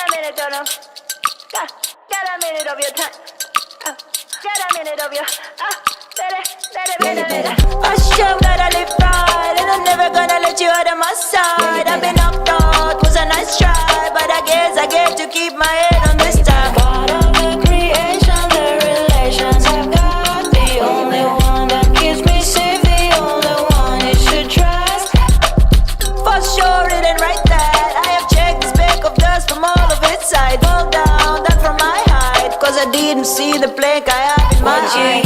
a minute, don't know. Get a minute of your time. Get a minute of your. Hush up, gotta live right, and I'm never gonna let you out of my side. I've been knocked out, was a nice try, but I guess I get to keep my head on this time. God of the creation, the relations I've got, the only one that keeps me safe, the only one you should trust. For sure, it ain't right that I have checked the speck of dust from all of its side. Fall down, that from my height, cause I didn't see the plank I have in my eye.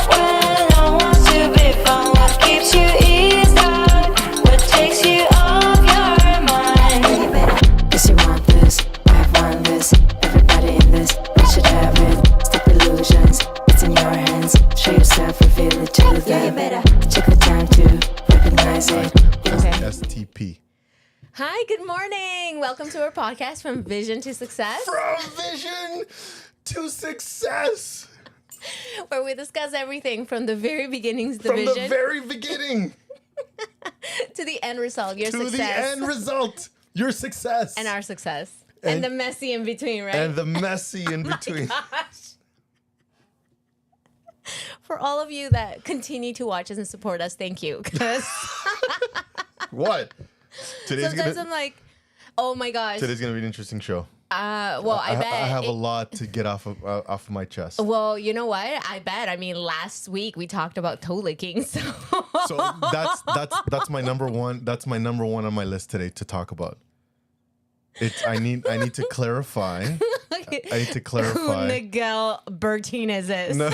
When no one's to be found, what keeps you eased out? What takes you off your mind? Guess you want this, I want this. Everybody in this, we should have it. Stop illusions, it's in your hands. Show yourself, reveal it to them. Take the time to recognize it. STP. Hi, good morning. Welcome to our podcast, From Vision to Success. From vision to success. Where we discuss everything from the very beginnings, the From vision, the very beginning to the end result, your to success. the end result, your success. And our success. And the messy in between, right? And the messy in between. Gosh. For all of you that continue to watch us and support us, thank you. Because What? sometimes I'm like, oh my gosh. Today's gonna be an interesting show. Well, I bet. I have a lot to get off of my chest. Well, you know what? I bet. I mean, last week we talked about toe licking, so that's my number one. That's my number one on my list today to talk about. I need to clarify. I need to clarify. Miguel Bertinez is. No.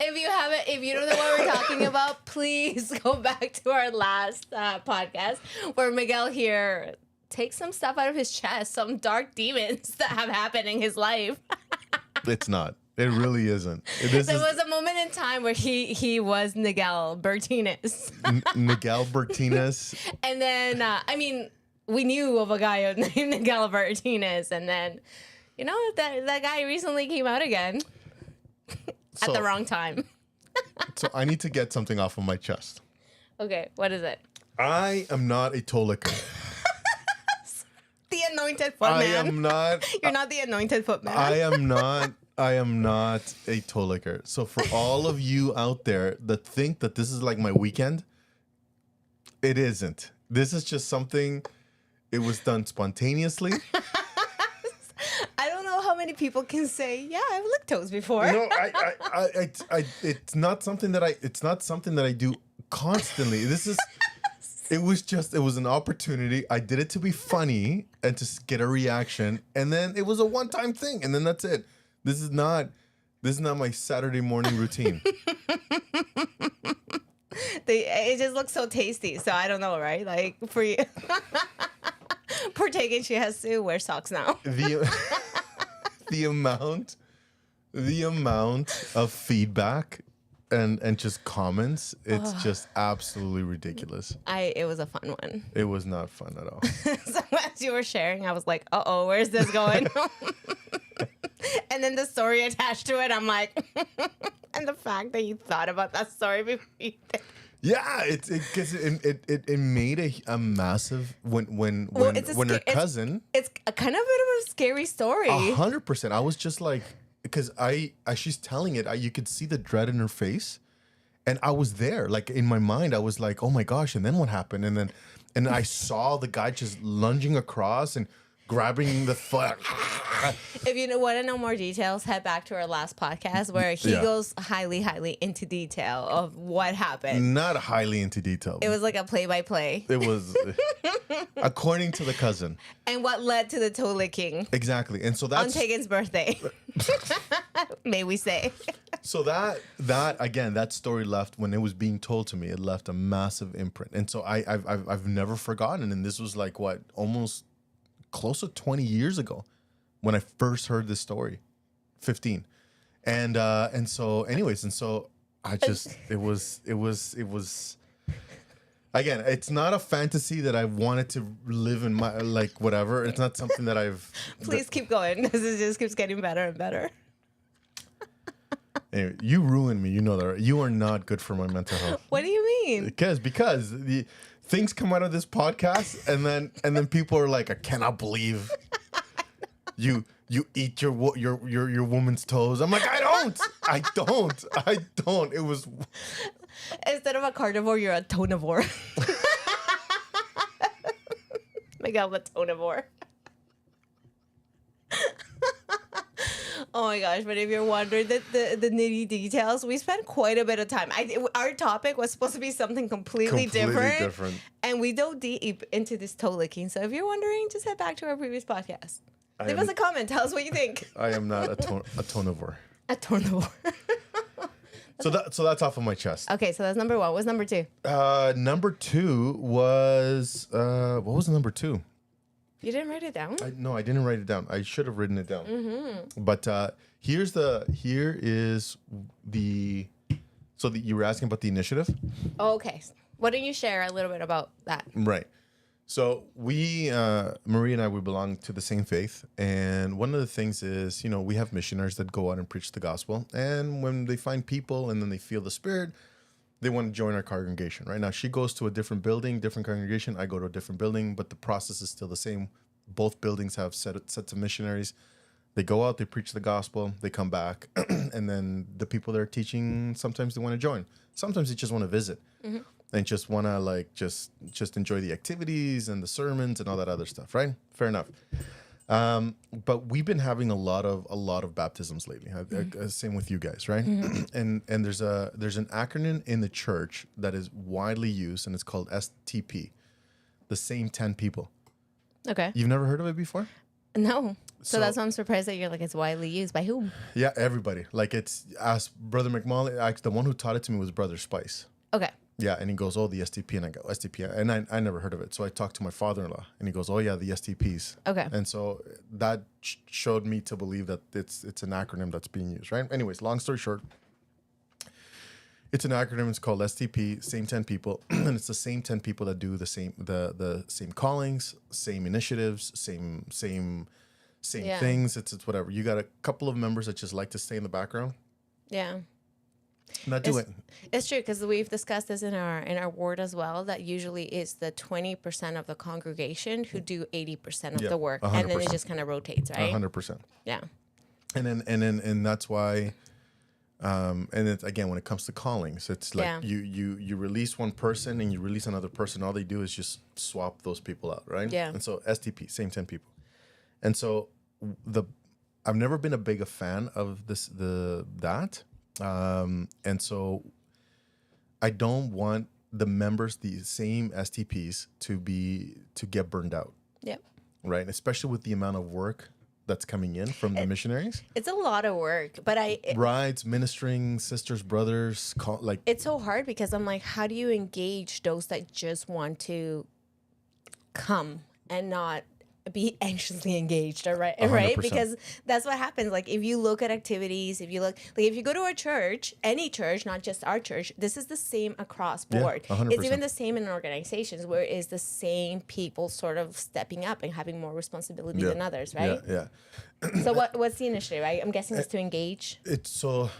If you don't know what we're talking about, please go back to our last podcast where Miguel here takes some stuff out of his chest, some dark demons that have happened in his life. It's not. It really isn't. There was a moment in time where he was Miguel Bertinez. Miguel Bertinez. And then, we knew of a guy named Miguel Bertinez, and then, that guy recently came out again at the wrong time. So I need to get something off of my chest. Okay, what is it? I am not a toe licker. The anointed footman. I am not. You're not the anointed footman. I am not a toe licker. So for all of you out there that think that this is like my weekend, it isn't. This is just something. It was done spontaneously. I don't know how many people can say, "Yeah, I've licked toes before." No, it's not something that I do constantly. It was an opportunity. I did it to be funny and to get a reaction, and then it was a one-time thing, and then that's it. This is not my Saturday morning routine. It just looks so tasty, so I don't know, right? Like for you, poor Tegan, she has to wear socks now. The amount of feedback and just comments, it's just absolutely ridiculous. It was a fun one. It was not fun at all. So as you were sharing, I was like, uh-oh, where's this going? And then the story attached to it, I'm like, and the fact that you thought about that story before you did. Yeah, it made a massive when her cousin. It's a kind of a bit of a scary story. 100%. I was just like, because she's telling it, you could see the dread in her face, and I was there, like in my mind, I was like, oh my gosh, and then what happened? And I saw the guy just lunging across and grabbing the foot. If you want to know more details, head back to our last podcast where he goes highly, highly into detail of what happened. Not highly into detail. It was like a play-by-play. It was, according to the cousin. And what led to the toe licking. Exactly. And so that's... on Tegan's birthday. May we say. So that again, that story left, when it was being told to me, it left a massive imprint. And so I've never forgotten. And this was like, what, almost close to 20 years ago when I first heard this story, 15. And so anyways, I just, it was, again, it's not a fantasy that I wanted to live in my, like, whatever. It's not something that I've... Please keep going. This just keeps getting better and better. Anyway, you ruined me. You know that. You are not good for my mental health. What do you mean? Because things come out of this podcast, and then people are like, I cannot believe you eat your woman's toes. I'm like, I don't. It was Instead of a carnivore, you're a tonivore. Miguel the tonivore. Oh my gosh, but if you're wondering the nitty details, we spent quite a bit of time. Our topic was supposed to be something completely different. And we dove deep into this toe licking. So if you're wondering, just head back to our previous podcast. Leave us a comment. Tell us what you think. I am not a tonivore. A tonivore. So that's off of my chest. Okay, so that's number one. What's number two? Number two was what was number two? You didn't write it down? No, I didn't write it down. I should have written it down. Mm-hmm. But here is the. So you were asking about the initiative. Oh, okay. Why don't you share a little bit about that? Right. So we, Maria and I, we belong to the same faith. And one of the things is, we have missionaries that go out and preach the gospel. And when they find people and then they feel the Spirit, they want to join our congregation. Right now, she goes to a different building, different congregation. I go to a different building, but the process is still the same. Both buildings have sets of missionaries. They go out, they preach the gospel, they come back. And then the people that are teaching, sometimes they want to join. Sometimes they just want to visit. Mm-hmm. And just want to just enjoy the activities and the sermons and all that other stuff, right? Fair enough. But we've been having a lot of baptisms lately. Same with you guys, right? Mm-hmm. And there's an acronym in the church that is widely used, and it's called STP, the same 10 people. Okay. You've never heard of it before? No. So that's why I'm surprised that you're like, it's widely used. By whom? Yeah, everybody. Like, it's asked Brother McMullen. The one who taught it to me was Brother Spice. Okay. Yeah, and he goes, oh, the STP, and I go, STP, and I never heard of it. So I talked to my father-in-law, and he goes, oh, yeah, the STPs. Okay. And so that showed me to believe that it's an acronym that's being used, right? Anyways, long story short, it's an acronym. It's called STP, same 10 people, and it's the same 10 people that do the same callings, same initiatives, same things. It's whatever. You got a couple of members that just like to stay in the background. Yeah. Not do it. It's true, because we've discussed this in our ward as well, that usually it's the 20% of the congregation who do 80% of the work, 100%. and then it just kind of rotates, right? 100%. Yeah. And that's why, and it's, again, when it comes to callings, it's like you release one person and you release another person. All they do is just swap those people out, right? Yeah. And so STP, same 10 people, and so I've never been a big fan of that. And so I don't want the members, the same STPs, to get burned out. Yep. Right. Especially with the amount of work that's coming in from the missionaries. It's a lot of work, but brides, ministering, sisters, brothers, it's so hard, because I'm like, how do you engage those that just want to come and not be anxiously engaged, right? 100%. Because that's what happens. Like, if you look at activities, if you go to a church, any church, not just our church, this is the same across board. 100%. It's even the same in organizations, where it's the same people sort of stepping up and having more responsibility than others, right? Yeah. So what's the initiative? I'm guessing it's to engage. It's so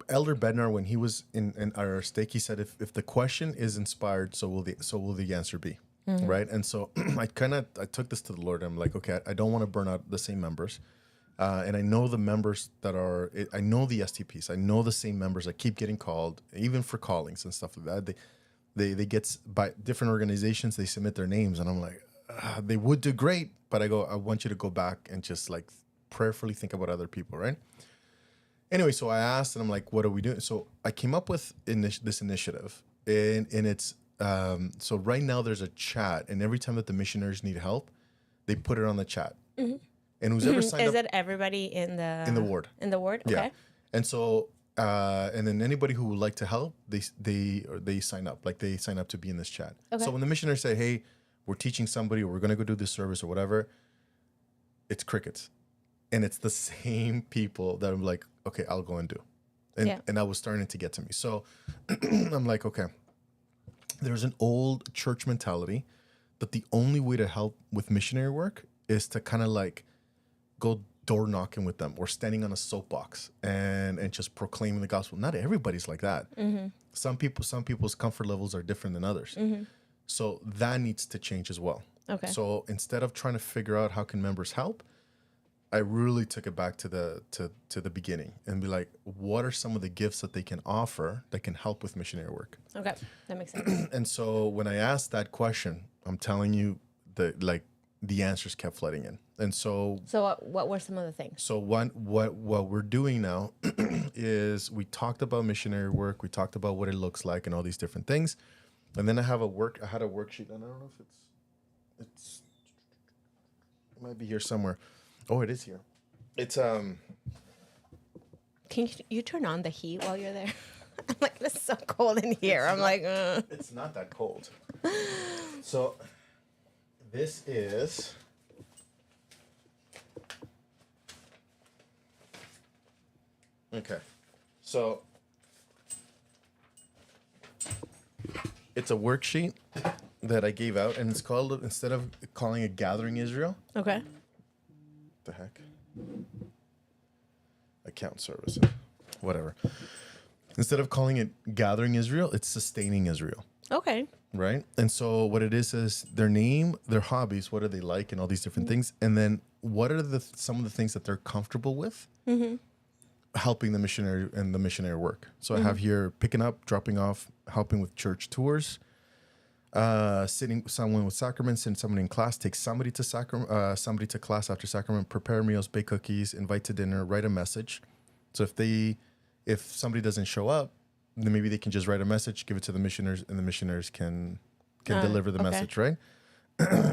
Elder Bednar, when he was in our stake, he said, if the question is inspired, so will the answer be. Mm-hmm. Right. And so I took this to the Lord. I'm like, okay, I don't want to burn out the same members. And I know the members I know the STPs. I know the same members that keep getting called, even for callings and stuff like that. They get by different organizations, they submit their names. And I'm like, they would do great. But I want you to go back and just like prayerfully think about other people. Right. Anyway, so I asked, and I'm like, what are we doing? So I came up with this initiative, and it's, so right now there's a chat, and every time that the missionaries need help, they put it on the chat. Mm-hmm. And who's ever signed up? Is it everybody in the ward? In the ward, okay. Yeah. And so, and then anybody who would like to help, they sign up. Like, they sign up to be in this chat. Okay. So when the missionaries say, "Hey, we're teaching somebody, or we're gonna go do this service or whatever," it's crickets, and it's the same people that I'm like, okay, I'll go and do, and that was starting to get to me. So I'm like, okay. There's an old church mentality that the only way to help with missionary work is to kind of like go door knocking with them, or standing on a soapbox and just proclaiming the gospel. Not everybody's like that. Mm-hmm. Some people's comfort levels are different than others. Mm-hmm. So that needs to change as well. Okay. So instead of trying to figure out how can members help, I really took it back to the beginning and be like, what are some of the gifts that they can offer that can help with missionary work? Okay. That makes sense. And so when I asked that question, I'm telling you the answers kept flooding in. And so what were some of the things? so what we're doing now is we talked about missionary work, we talked about what it looks like and all these different things. And then I had a worksheet, and I don't know if it might be here somewhere. Oh, it is here. It's Can you turn on the heat while you're there? I'm like, it's so cold in here. It's not that cold. So this is okay. So it's a worksheet that I gave out, and it's called, instead of calling it Gathering Israel, Okay. the heck? Account services. Whatever. Instead of calling it Gathering Israel, it's Sustaining Israel. Okay. Right? And so what it is their name, their hobbies, what do they like, and all these different things. And then what are some of the things that they're comfortable with helping the missionary and the missionary work. So I have here picking up, dropping off, helping with church tours, sitting someone with sacraments, and someone in class, take somebody to somebody to class after sacrament, prepare meals, bake cookies, invite to dinner, write a message. So if somebody doesn't show up, then maybe they can just write a message, give it to the missioners, and the missioners can deliver the message, right?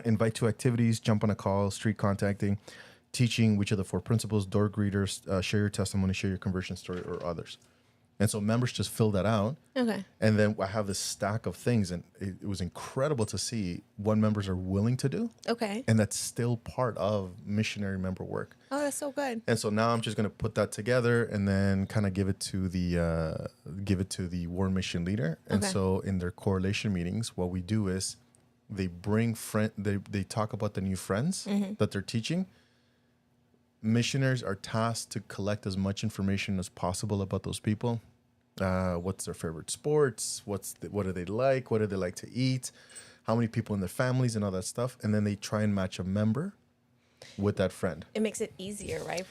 Invite to activities, jump on a call, street contacting, teaching which of the 4 principles, door greeters, share your testimony, share your conversion story, or others. And so members just fill that out. Okay. And then I have this stack of things, and it was incredible to see what members are willing to do. Okay. And that's still part of missionary member work. Oh, that's so good. And so now I'm just going to put that together and then kind of give it to the war mission leader. And Okay. so in their correlation meetings, what we do is they bring they talk about the new friends that they're teaching. Missioners are tasked to collect as much information as possible about those people. What's their favorite sports? What do they like? What do they like to eat? How many people in their families and all that stuff? And then they try and match a member with that friend. It makes it easier, right?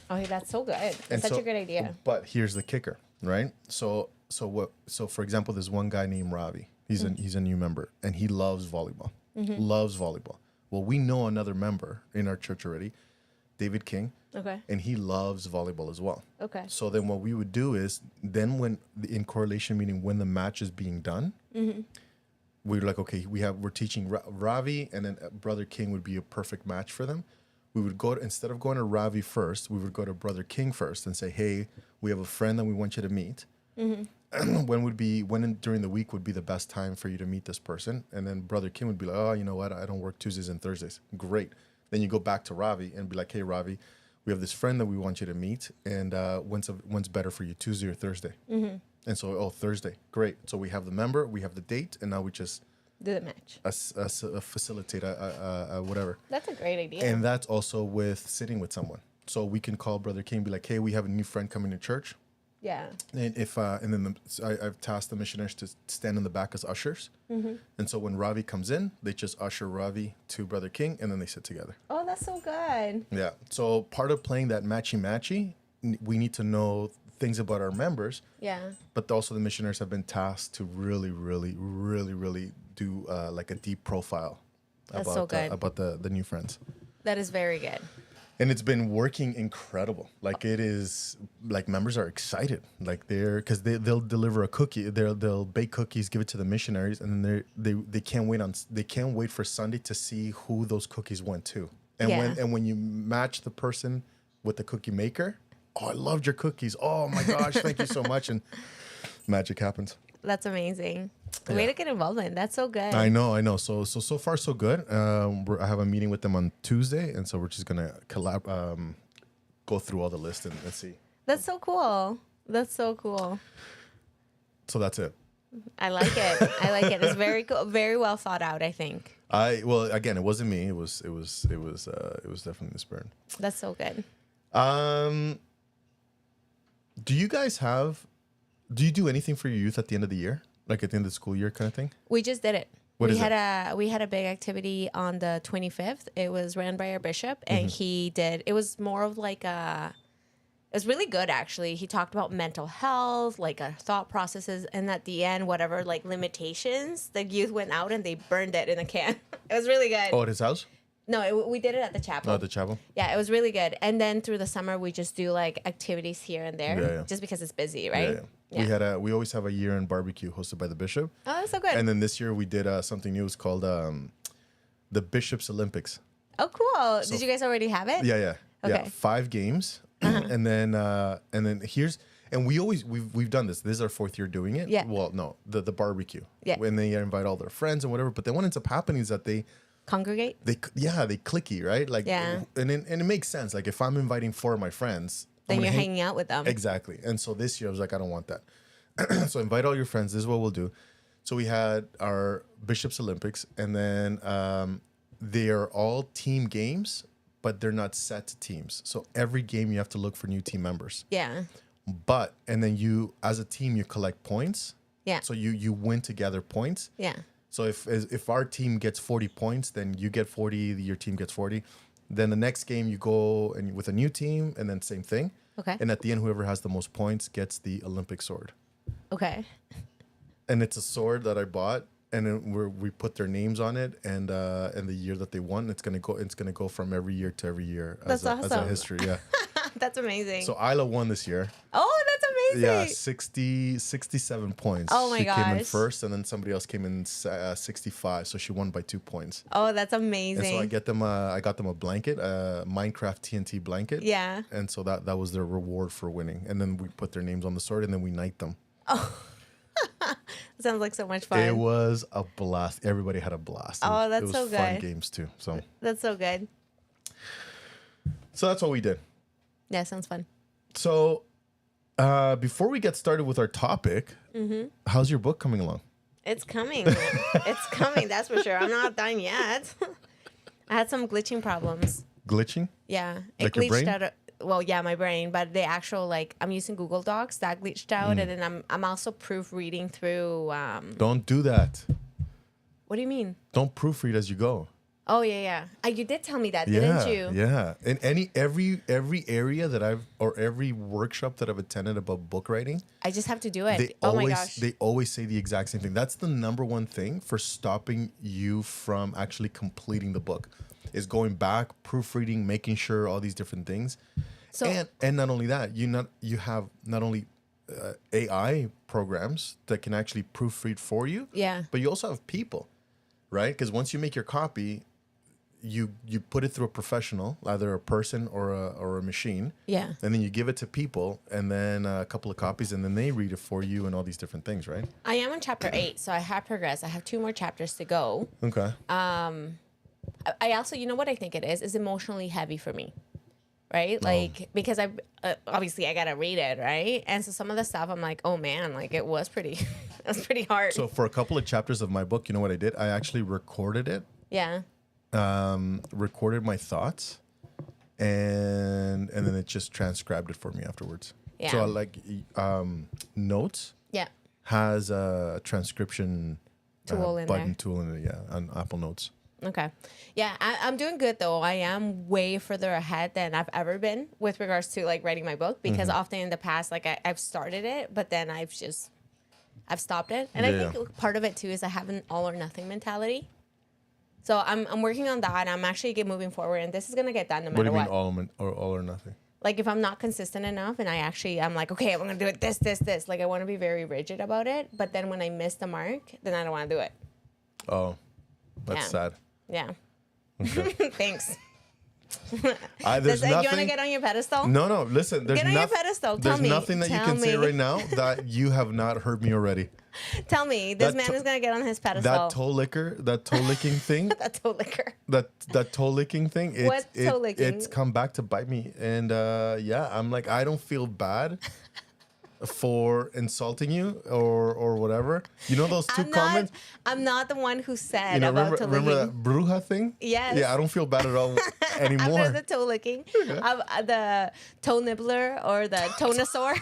Oh, that's so good. That's And such so- a good idea. But here's the kicker, right? So for example, there's one guy named Ravi. He's a new member, and he loves volleyball. Loves volleyball. Well, we know another member in our church already, David King, Okay. and he loves volleyball as well. Okay. So then what we would do is then when in correlation meeting, when the match is being done, we're like, okay, we're teaching Ravi, and then Brother King would be a perfect match for them. We would instead of going to Ravi first, we would go to Brother King first and say, hey, we have a friend that we want you to meet. When during the week would be the best time for you to meet this person? And then Brother King would be like, oh, you know what? I don't work Tuesdays and Thursdays. Great. Then you go back to Ravi and be like, hey, Ravi, we have this friend that we want you to meet. And when's better for you, Tuesday or Thursday? And so, Thursday. Great. So we have the member, we have the date, and now we just Do the match. facilitate whatever. That's a great idea. And that's also with sitting with someone. So we can call Brother King, be like, hey, we have a new friend coming to church. yeah. And I've tasked the missionaries to stand in the back as ushers. And so when Ravi comes in, they just usher Ravi to Brother King, and then they sit together. Oh, that's so good. Yeah. So part of playing that matchy, we need to know things about our members. Yeah. But also the missionaries have been tasked to really, really, really, really do like a deep profile That's so good. about the new friends. That is very good. And it's been working incredible. Like it is, like members are excited. Like because they'll deliver a cookie. They'll bake cookies, give it to the missionaries, and then they can't wait for Sunday to see who those cookies went to. And Yeah. when you match the person with the cookie maker, oh, I loved your cookies. Oh my gosh, thank you so much. And magic happens. That's amazing. Way to get involved in. That's so good. I know. So far so good. I have a meeting with them on Tuesday, and so we're just gonna go through all the list and see. That's so cool. That's so cool. So that's it. I like it. I like it. It's very cool. Very well thought out, I think. Well, again, it wasn't me. It was definitely the Spirit. That's so good. Do you do anything for your youth at the end of the year, like at the end of the school year, kind of thing? We just did it. What we is had we had a big activity on the 25th. It was ran by our bishop, and it was more of like it was really good actually. He talked about mental health, like thought processes, and at the end, whatever like limitations, the youth went out and they burned it in a can. It was really good. Oh, at his house? No, we did it at the chapel. Oh, at the chapel? Yeah, it was really good. And then through the summer, we just do like activities here and there, Yeah. just because it's busy, right? Yeah. We always have a year-end barbecue hosted by the bishop. Oh, that's so good. And then this year we did something new. It's called the Bishop's Olympics. Oh, cool. Did you guys already have it? Yeah. Okay. 5 games. And then we've done this. This is our 4th year doing it. Yeah. Well, no, the barbecue. Yeah. When they invite all their friends and whatever. But then what ends up happening is that they Congregate? they clicky, right? Like, Yeah. And it makes sense. Like if I'm inviting 4 of my friends, Then I'm you're gonna hanging out with them. Exactly. And so this year I was like, I don't want that. So invite all your friends. This is what we'll do. So we had our Bishop's Olympics, and then they are all team games, but they're not set to teams. So every game you have to look for new team members. Yeah. And then you, as a team, you collect points. Yeah. So you win together points. Yeah. So if our team gets 40 points, then you get 40, your team gets 40. Then the next game you go and with a new team, and then same thing. Okay. And at the end, whoever has the most points gets the Olympic sword. Okay. And it's a sword that I bought, and then we put their names on it, and the year that they won, it's gonna go from every year to every year as That's a awesome. history. Yeah. That's amazing. So Isla won this year. Oh, that's amazing. Yeah, 67 points. Oh my She came in gosh. first, and then somebody else came in 65, so she won by 2 points. Oh, that's And amazing. so I got them a blanket, a Minecraft TNT blanket. Yeah. And so that was their reward for winning. And then we put their names on the sword, and then we knight them. Sounds like so much fun. It was a blast. Everybody had a blast. Oh, that's it was so fun good. games too. So That's so good. that's what we did. Yeah, sounds fun. So before we get started with our topic, how's your book coming along? It's coming. It's coming, that's for sure. I'm not done yet. I had some glitching problems. Glitching? Yeah. Like your brain? out. Well, yeah, my brain, but the actual I'm using Google Docs that glitched out, and then I'm also proofreading through. Don't do that. What do you mean? Don't proofread as you go. Oh yeah. You did tell me that, didn't you? Yeah. In every area that every workshop that I've attended about book writing, I just have to do it. My gosh. they always say the exact same thing. That's the number one thing for stopping you from actually completing the book, is going back, proofreading, making sure all these different things. So And not only that, you have not only AI programs that can actually proofread for you, Yeah. but you also have people, right? Because once you make your copy, you put it through a professional, either a person or a machine. Yeah. And then you give it to people, and then a couple of copies, and then they read it for you and all these different things, right? I am on chapter 8, so I have progressed. I have 2 more chapters to go. Okay. I also, you know what I think it is emotionally heavy for me, right? Like, because obviously I gotta read it, right? And so some of the stuff I'm like, oh man, like it was pretty hard. So for a couple of chapters of my book, you know what I did? I actually recorded it, yeah. recorded my thoughts, and then it just transcribed it for me afterwards. Yeah. So like Notes Yeah. has a transcription Tool in button there. tool in it, yeah, on Apple Notes. Okay. Yeah, I'm doing good though. I am way further ahead than I've ever been with regards to like writing my book, because often in the past, like I've started it, but then I've stopped it. And Yeah. I think part of it too is I have an all or nothing mentality. So I'm working on that. I'm actually moving forward, and this is gonna get done no What do matter you what. mean all or nothing? Like if I'm not consistent enough, and I'm like, okay, I'm gonna do it this. Like I want to be very rigid about it, but then when I miss the mark, then I don't want to do it. Oh, that's Yeah. sad. Yeah. Thanks. There's You want to nothing. get on your pedestal? No. Listen, there's Get on your nothing. pedestal. There's Tell me. nothing that you Tell can say me. right now that you have not heard me already. Tell me, this That man to- is gonna get on his pedestal. That toe licking thing, That toe liquor. that toe licking thing. What toe licking? It's come back to bite me, and yeah, I'm like, I don't feel bad for insulting you or whatever. You know those 2 comments. I'm not the one who said You know, about toe remember licking. that bruja thing? Yes. Yeah, I don't feel bad at all anymore. After the toe licking, the toe nibbler or the tonosaur.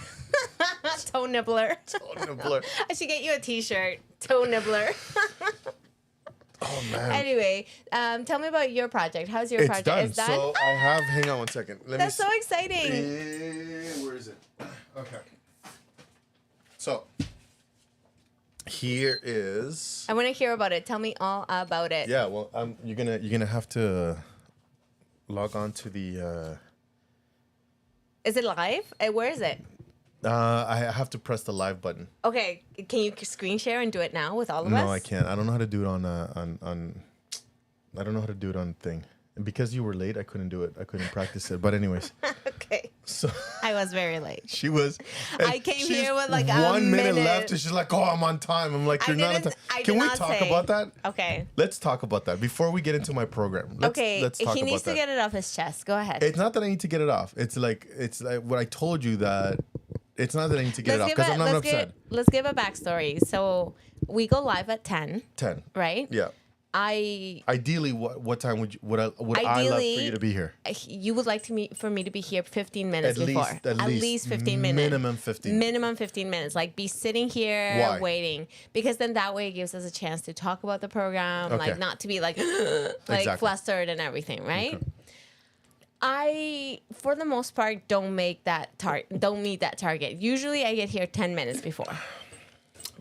Toe nibbler. Oh, no, blur. I should get you a T-shirt. Toe nibbler. Oh man. Anyway, tell me about your project. How's your It's project? done. It's done. So I have. Hang on one second. That's so exciting. Where is it? Okay. So here is. I want to hear about it. Tell me all about it. Yeah. Well, you're gonna have to log on to the. Is it live? Where is it? I have to press the live button. Okay, can you screen share and do it now with all of us? No, I can't. I don't know how to do it on. I don't know how to do it on thing. And because you were late, I couldn't do it. I couldn't practice it. But anyways, Okay. so I was very late. she was. I came she's here with like 1 minute minute left, and she's like, "Oh, I'm on time." I'm like, "You're not on time." I Can did we not talk say. about that? Okay. Let's talk about that before we get into my program. Let's talk he needs about to get it off his chest. Go ahead. It's not that I need to get it off. It's like what I told you that. It's not that I need to get it off because I'm not upset. Let's give a backstory. So we go live at 10, 10. right? Yeah. I Ideally, what time would I love for Ideally, you to be here? you would like for me to be here 15 minutes before. At least 15 minutes. Minimum 15. Minimum 15 minutes. Like be sitting here Why? waiting. Because then that way it gives us a chance to talk about the program, Okay. like not to be like Exactly. flustered and everything, right? Okay. I, for the most part, don't meet that target. Usually I get here 10 minutes before.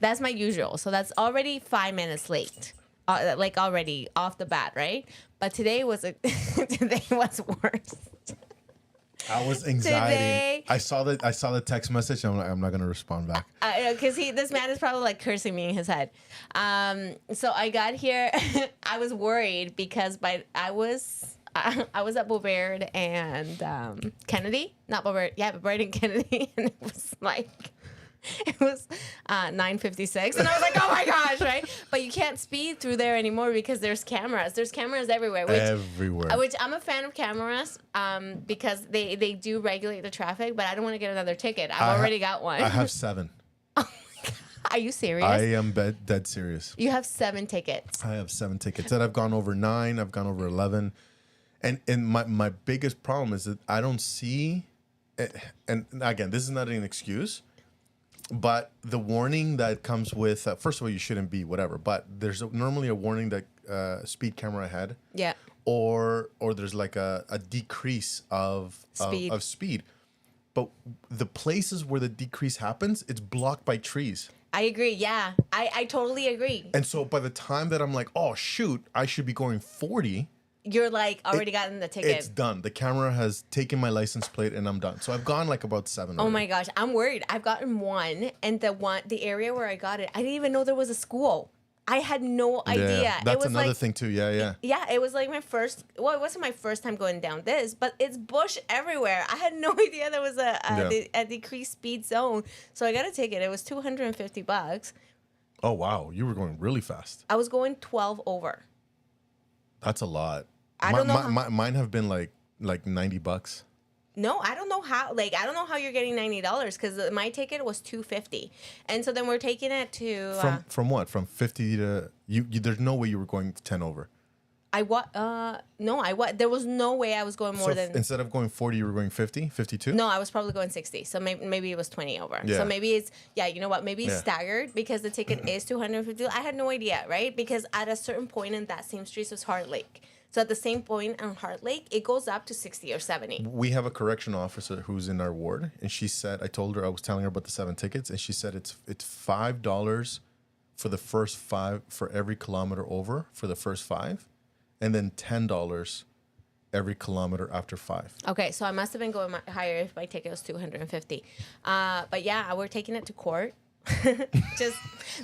That's my usual. So that's already 5 minutes late. Like already off the bat, right? But today was today was worse. I was anxiety. Today- I saw the text message. I'm not gonna respond back. Because this man is probably like cursing me in his head. So I got here. I was worried because I was at Boulevard and Kennedy, not Boulevard. Yeah, Boulevard and Kennedy, and it was like. It was 9:56, and I was like, "Oh my gosh!" Right? But you can't speed through there anymore because there's cameras. There's cameras everywhere. Which I'm a fan of cameras, because they do regulate the traffic. But I don't want to get another ticket. I've already got one. I have 7. Are you serious? I am dead serious. You have 7 tickets. I have 7 tickets. That I've gone over 9. I've gone over 11. And my biggest problem is that I don't see. And again, this is not an excuse. But the warning that comes with, first of all, you shouldn't be whatever. But there's normally a warning that speed camera ahead. Yeah. Or there's like a decrease of speed. But the places where the decrease happens, it's blocked by trees. I agree. Yeah, I totally agree. And so by the time that I'm like, oh shoot, I should be going 40. You're like already gotten the ticket. It's done. The camera has taken my license plate and I'm done. So I've gone like about 7. Oh my gosh, I'm worried. I've gotten one, and the area where I got it, I didn't even know there was a school. I had no idea. Yeah, that's it was another like, thing too. Yeah. Yeah, it was like my first. Well, it wasn't my first time going down this, but it's bush everywhere. I had no idea there was a decreased speed zone. So I got a ticket. It was $250. Oh wow, you were going really fast. I was going 12 over. That's a lot. I don't know Mine have been like $90. No, I don't know how. Like, I don't know how you're getting $90 because my ticket was $250, and so then we're taking it to From what? From 50 to you? There's no way you were going 10 over. There was no way I was going more than. Instead of going 40, you were going 50, 52? No, I was probably going 60. So maybe it was 20 over. Yeah. So maybe it's you know what? Maybe it's staggered because the ticket is $250. I had no idea, right? Because at a certain point in that same street was Heart Lake. So at the same point on Heart Lake, it goes up to 60 or 70. We have a correctional officer who's in our ward, and she said, I was telling her about the 7 tickets, and she said it's $5 for the first 5 for every kilometer over for the first 5, and then $10 every kilometer after 5. Okay, so I must have been going higher if my ticket was $250. But yeah, we're taking it to court. Just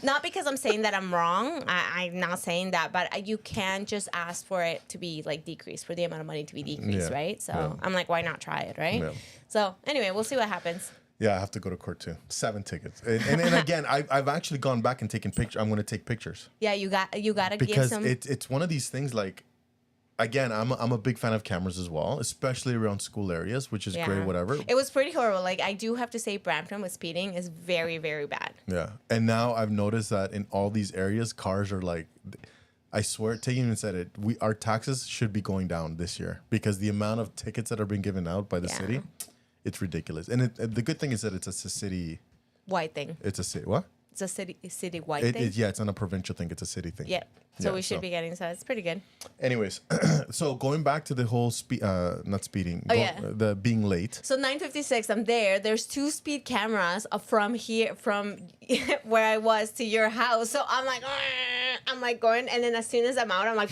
not because I'm saying that I'm wrong. I'm not saying that, but you can just ask for it to be like decreased, for the amount of money to be decreased, right? So I'm like, why not try it, right? Yeah. So anyway, we'll see what happens. Yeah, I have to go to court too. 7 tickets, and again, I've actually gone back and taken pictures. I'm going to take pictures. Yeah, you gotta give because some. it's one of these things like. Again, I'm a big fan of cameras as well, especially around school areas, which is great, whatever. It was pretty horrible. Like, I do have to say Brampton with speeding is very, very bad. Yeah. And now I've noticed that in all these areas, cars are like, I swear, Tate even said it, our taxes should be going down this year because the amount of tickets that are being given out by the city, it's ridiculous. And the good thing is that it's a city. White thing. It's a city. What? It's a city-wide It thing. is, yeah, it's not a provincial thing. It's a city thing. Yep. So Yeah, we should be getting, so it's pretty good. Anyways, so going back to the whole not speeding, yeah. the being late. So 9:56, I'm there. There's 2 speed cameras from here, from where I was to your house. So I'm like, going, and then as soon as I'm out, I'm like,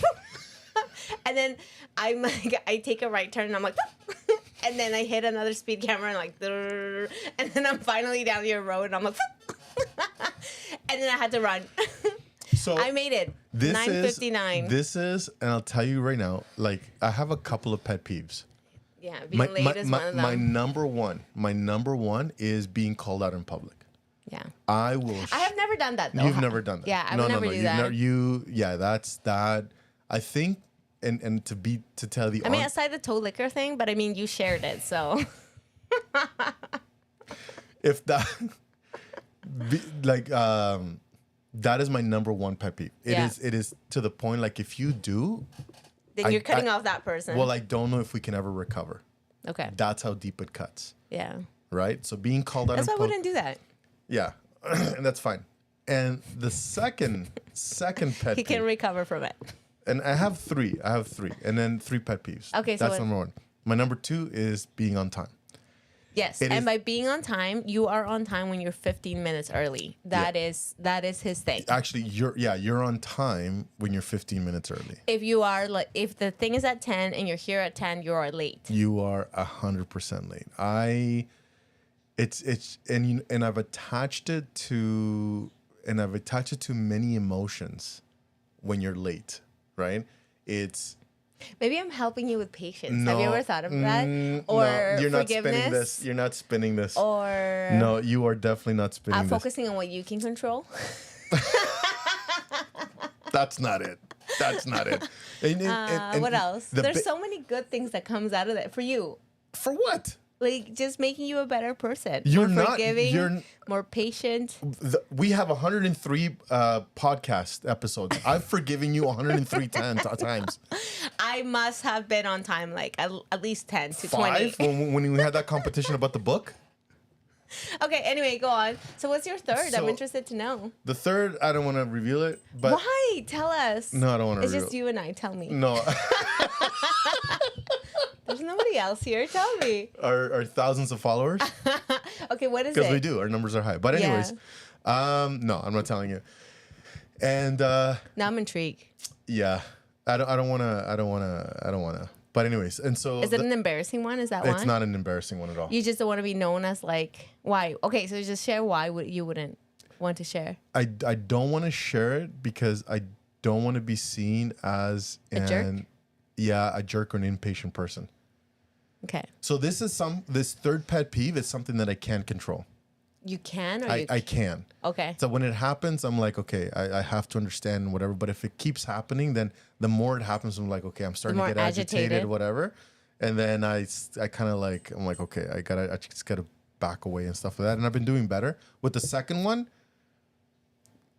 and then I'm like, I take a right turn, and I'm like, and then I hit another speed camera, and like, and then I'm finally down your road, and I'm like, and then I had to run. So I made it. 9:59. This is, and I'll tell you right now, like I have a couple of pet peeves. Yeah, being late is one of them. My number one is being called out in public. Yeah. I have never done that though. You've never done that. Yeah, I would never do that. That's that. I think, and to tell the. I mean, aside the toe liquor thing, but I mean, you shared it, so. If that, that is my number one pet peeve. It is to the point like if you do, then you're cutting off that person. Well, I don't know if we can ever recover. Okay. That's how deep it cuts. Yeah. Right. So being called out. That's why I wouldn't do that. Yeah, and that's fine. And the second pet He peeve. can recover from it. And I have 3, and then 3 pet peeves. Okay, so that's number 1. My number 2 is being on time. Yes, and by being on time, you are on time when you're 15 minutes early. That is his thing. Actually, you're on time when you're 15 minutes early. If you are if the thing is at 10 and you're here at 10, you are late. You are 100% late. And I've attached it to many emotions when you're late, right? It's maybe I'm helping you with patience. No, Have you ever thought of that? Or no, you're not forgiveness? spinning this. You're not spinning this. Or no, you are definitely not spinning this. focusing on what you can control. That's not it. That's not it. And What else? There's so many good things that comes out of that for you. For what? Like just making you a better person. You're more not forgiving, more patient. We have 103 podcast episodes. I've forgiven you 103 times. I must have been on time like at least 10 to 5 20. when we had that competition about the book. Okay, anyway, go on. So what's your third? I'm So- interested to know. The third, I don't want to reveal it, but Why? Tell us. No, I don't want to It's reveal just it. you and I. Tell me. No, There's nobody else here. Tell me. our thousands of followers, Okay, what is because it? we do. Our numbers are high. But anyways, no, I'm not telling you. And Now I'm intrigued. yeah, I don't want to. But anyways, and so Is it an embarrassing one? Is that why? it's not an embarrassing one at all. You just don't want to be known as like why? Okay, so just share why you wouldn't want to share. I don't want to share it because I don't want to be seen as A jerk? a jerk or an impatient person. Okay. So this third pet peeve is something that I can't control. You can or I can. Okay. So when it happens, I'm like, okay, I have to understand whatever. But if it keeps happening, then the more it happens, I'm like, okay, I'm starting to more get agitated, agitated. whatever. And then I kind of like, I'm like, okay, I just gotta back away and stuff like that. And I've been doing better with the second one.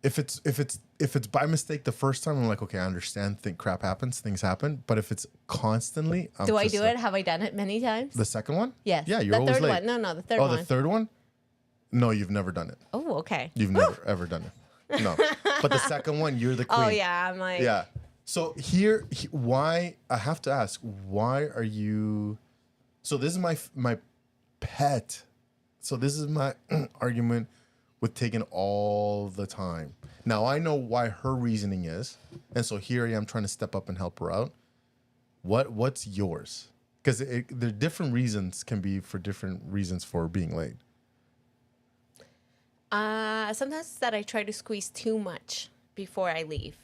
If it's by mistake the first time, I'm like, okay, I understand. Crap happens, things happen. But if it's constantly, I'm Do I just do like- it? Have I done it many times? The second one? Yes. Yeah, you're the always third late. one. No, the third Oh, one. the third one? No, you've never done it. Oh, okay. You've never ever done it. No. But the second one, you're the queen. Oh yeah, I'm like Yeah. So why I have to ask, why are you? So this is my pet. So this is my argument with taking all the time. Now I know why her reasoning is, and so here I am trying to step up and help her out. What's yours? Because there different reasons can be for different reasons for being late. sometimes it's that I try to squeeze too much before I leave.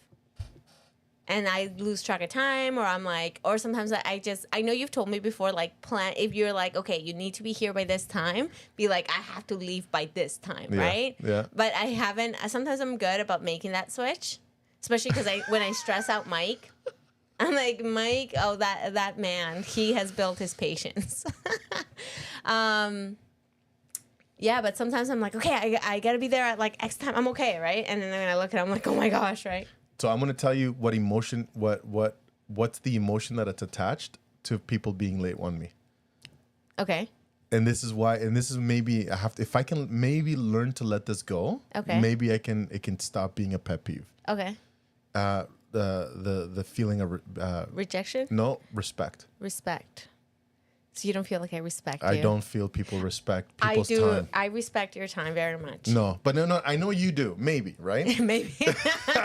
And I lose track of time, or I'm like, or sometimes I know you've told me before, like, plan, if you're like, okay, you need to be here by this time, be like, I have to leave by this time, Yeah, right? yeah. But I haven't, sometimes I'm good about making that switch, especially because when I stress out Mike, I'm like, Mike, oh, that man, he has built his patience. Yeah, but sometimes I'm like, okay, I got to be there at like X time. I'm okay, right? And then when I look at it, I'm like, oh my gosh, right? So I'm gonna tell you what emotion, what's the emotion that it's attached to people being late on me. Okay. And this is why, and this is maybe I have to, if I can maybe learn to let this go, Okay. maybe it can stop being a pet peeve. Okay. The feeling of Rejection? no respect. Respect. So you don't feel like I respect I you? don't feel people respect I people's do. time. I respect your time very much. No, but no, I know you do. Maybe, right? Maybe.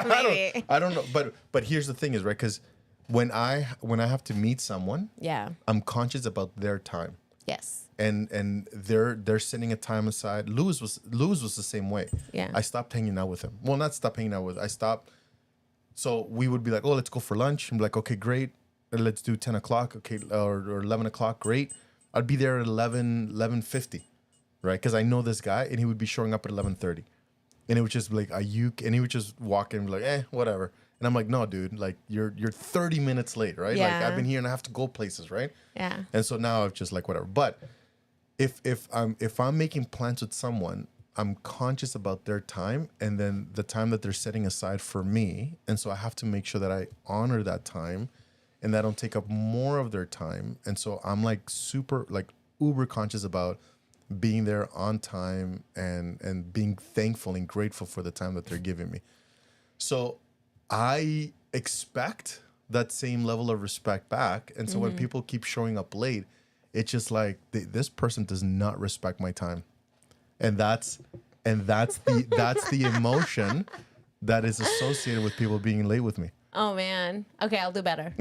Maybe. I don't know, but here's the thing is, right? Because when I have to meet someone, Yeah. I'm conscious about their time. Yes. And they're setting a time aside. Lewis was the same way. Yeah. I stopped hanging out with him. Well, not stop hanging out with. I stopped. So we would be like, oh, let's go for lunch. I'm like, okay, great. Let's do 10 o'clock. Okay, or 11 o'clock. Great. I'd be there at 11:50, right? Because I know this guy, and he would be showing up at 11:30, and it would just be like, are you? And he would just walk in and be like, whatever. And I'm like, no, dude, like you're 30 minutes late, right? Like Yeah. I've been here and I have to go places, right? Yeah. And so now I'm just like whatever. But if I'm making plans with someone, I'm conscious about their time and then the time that they're setting aside for me. And so I have to make sure that I honor that time and that I don't take up more of their time. And so I'm like super like uber conscious about being there on time and being thankful and grateful for the time that they're giving me. So I expect that same level of respect back. And so when people keep showing up late, it's just like this person does not respect my time. And that's the emotion that is associated with people being late with me. Oh man. Okay, I'll do better.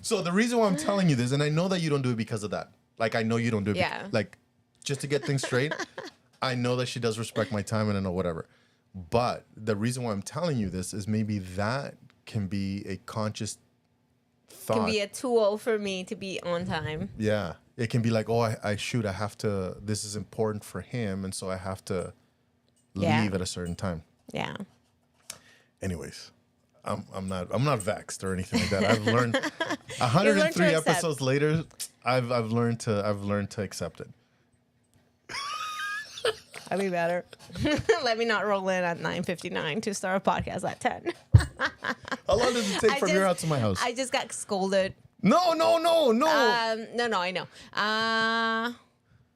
So the reason why I'm telling you this, and I know that you don't do it because of that. Like I know you don't do it. Yeah. Like just to get things straight, I know that she does respect my time and I know whatever. But the reason why I'm telling you this is maybe that can be a conscious thought. Can be a tool for me to be on time. Yeah. It can be like, oh, I have to, this is important for him. And so I have to Yeah. leave at a certain time. Yeah. Anyways, I'm not vexed or anything like that. I've learned 103 accept. episodes later, I've learned to accept it. I'll be better. Let me not roll in at 9:59 to start a podcast at 10. How long does it take from your house to my house? I just got scolded. No. No, I know.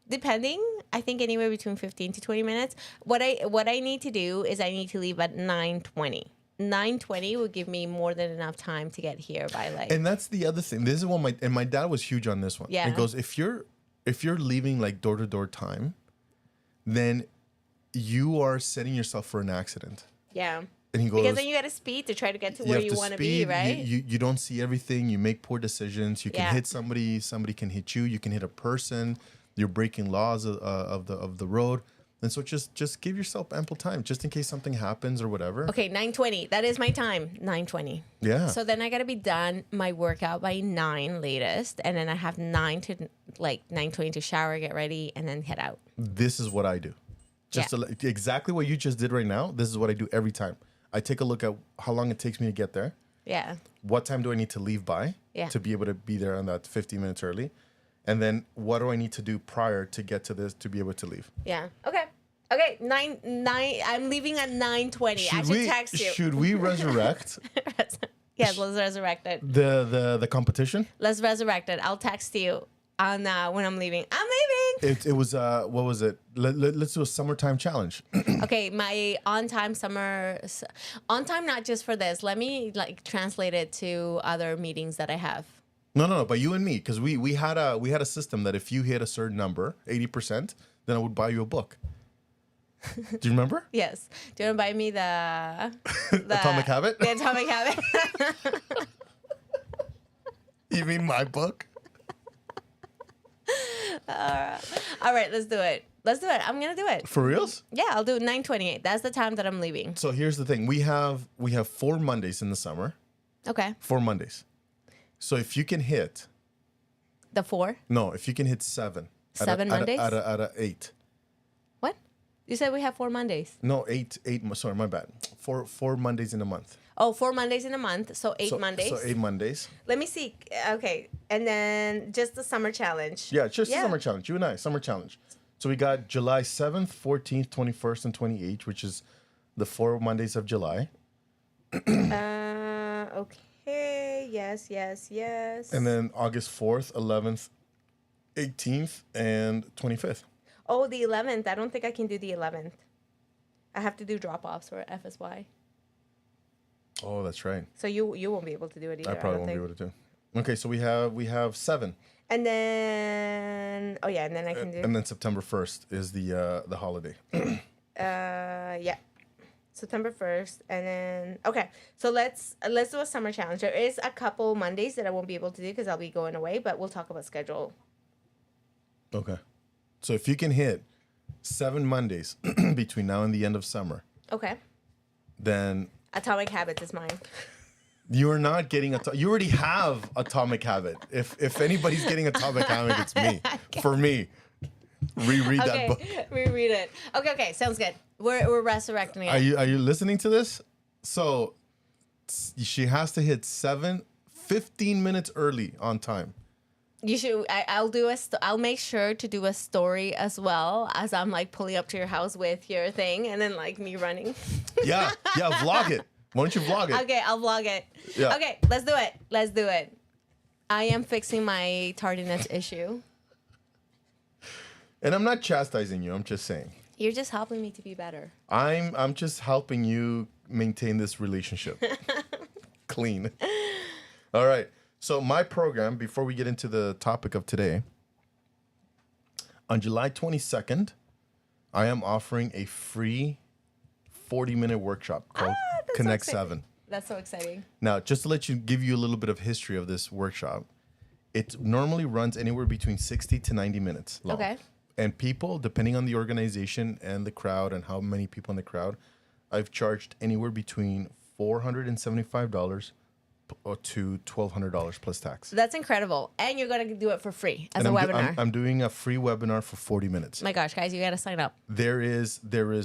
Depending, I think anywhere between 15 to 20 minutes. What I need to do is I need to leave at 9:20. 9:20 will give me more than enough time to get here by like. And that's the other thing. This is what my dad was huge on this one. Yeah. He goes, if you're leaving like door to door time, then you are setting yourself for an accident. Yeah. And he goes, Because then you got to speed to try to get to where you want to be, right? You don't see everything. You make poor decisions. You can Yeah. hit somebody. Somebody can hit you. You can hit a person. You're breaking laws of the road. And so just give yourself ample time, just in case something happens or whatever. Okay, 9:20. That is my time. 9:20. Yeah. So then I gotta be done my workout by 9 latest, and then I have 9 to like 9:20 to shower, get ready, and then head out. This is what I do. Just Yeah. exactly what you just did right now. This is what I do every time. I take a look at how long it takes me to get there. Yeah. What time do I need to leave by Yeah. to be able to be there on that 15 minutes early? And then what do I need to do prior to get to this to be able to leave? Yeah. Okay. Okay. 9. I'm leaving at 9:20. I should text you. Should we resurrect Yes, let's resurrect it. the competition? Let's resurrect it. I'll text you on when I'm leaving. I'm leaving. It was what was it? Let's do a summertime challenge. Okay, my on time not just for this. Let me like translate it to other meetings that I have. No, but you and me, because we had a system that if you hit a certain number, 80%, then I would buy you a book. Do you remember? Yes. Do you want to buy me the Atomic Habit? The Atomic Habit. You mean my book? All right, let's do it. I'm gonna do it. For reals? Yeah, I'll do 9:28. That's the time that I'm leaving. So here's the thing: we have 4 Mondays in the summer. Okay. 4 Mondays. So if you can hit, if you can hit 7. 7 Mondays? Out of 8. What? You said we have 4 Mondays. No, 8. Sorry, my bad. 4 Mondays in a month. Oh, 4 Mondays in a month, so 8 Mondays. So 8 Mondays. Let me see. Okay, and then just the summer challenge. Yeah, just the summer challenge. You and I, summer challenge. So we got July 7th, 14th, 21st, and 28th, which is the 4 Mondays of July. Okay. Yes. And then August 4th, 11th, 18th and 25th. Oh, the 11th. I don't think I can do the 11th. I have to do drop-offs for FSY. Oh, that's right. So you won't be able to do it either. I probably won't be able to do. Okay, so we have 7. And then and then I can do. And then September 1st is the holiday. Yeah. September 1st, and then so let's do a summer challenge. There is a couple Mondays that I won't be able to do because I'll be going away, but we'll talk about schedule. Okay. So if you can hit 7 Mondays between now and the end of summer, Okay. then Atomic Habits is mine. you are not getting you already have Atomic Habit. If anybody's getting Atomic Habit, it's me. For me. Reread that book. Reread it. Okay, sounds good. We're resurrecting it. Are you listening to this? So she has to hit 15 minutes early on time. You should. I'll make sure to do a story as well as I'm like pulling up to your house with your thing, and then like me running. Yeah, vlog it. Why don't you vlog it? Okay, I'll vlog it. Yeah. Okay, let's do it. I am fixing my tardiness issue. And I'm not chastising you. I'm just saying. You're just helping me to be better. I'm just helping you maintain this relationship clean. All right. So my program, before we get into the topic of today, on July 22nd, I am offering a free 40-minute workshop called that's Connect so 7. That's so exciting. Now, just to give you a little bit of history of this workshop, it normally runs anywhere between 60 to 90 minutes long. Okay. And people, depending on the organization and the crowd and how many people in the crowd, I've charged anywhere between $475 to $1,200 plus tax. That's incredible. And you're going to do it for free as And a I'm webinar. I'm doing a free webinar for 40 minutes. My gosh, guys, you got to sign up. There is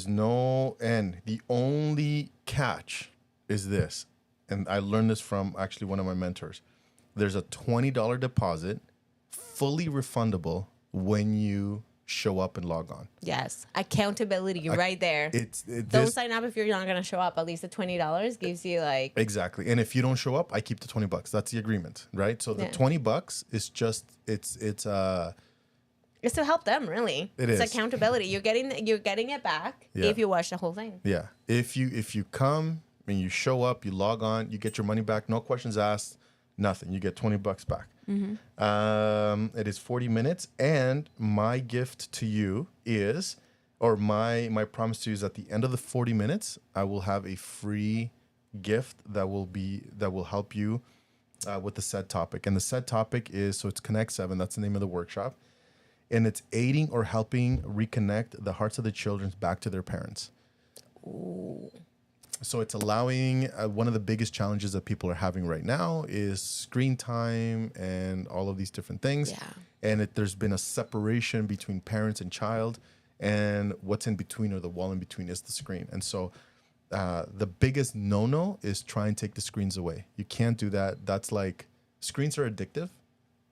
no end. The only catch is this, and I learned this from actually one of my mentors. There's a $20 deposit, fully refundable when you show up and log on. Yes. Accountability right there. Don't This, sign up if you're not going to show up. At least the $20 gives you like... exactly. And if you don't show up, I keep the $20. That's the agreement, right? So the Yeah. $20 is just it's It's to help them, really. It's accountability. You're getting it back Yeah. if you watch the whole thing. yeah. If you come and you show up, you log on, you get your money back, no questions asked, nothing. You get $20 back. It is 40 minutes, and my gift to you is, or my promise to you is, at the end of the 40 minutes, I will have a free gift that will help you with the said topic. And the said topic is, so it's Connect 7. That's the name of the workshop, and it's aiding or helping reconnect the hearts of the children back to their parents. Ooh. So it's allowing, one of the biggest challenges that people are having right now is screen time and all of these different things. Yeah. And there's been a separation between parents and child, and what's in between, or the wall in between, is the screen. And so the biggest no-no is try and take the screens away. You can't do that. That's like, screens are addictive,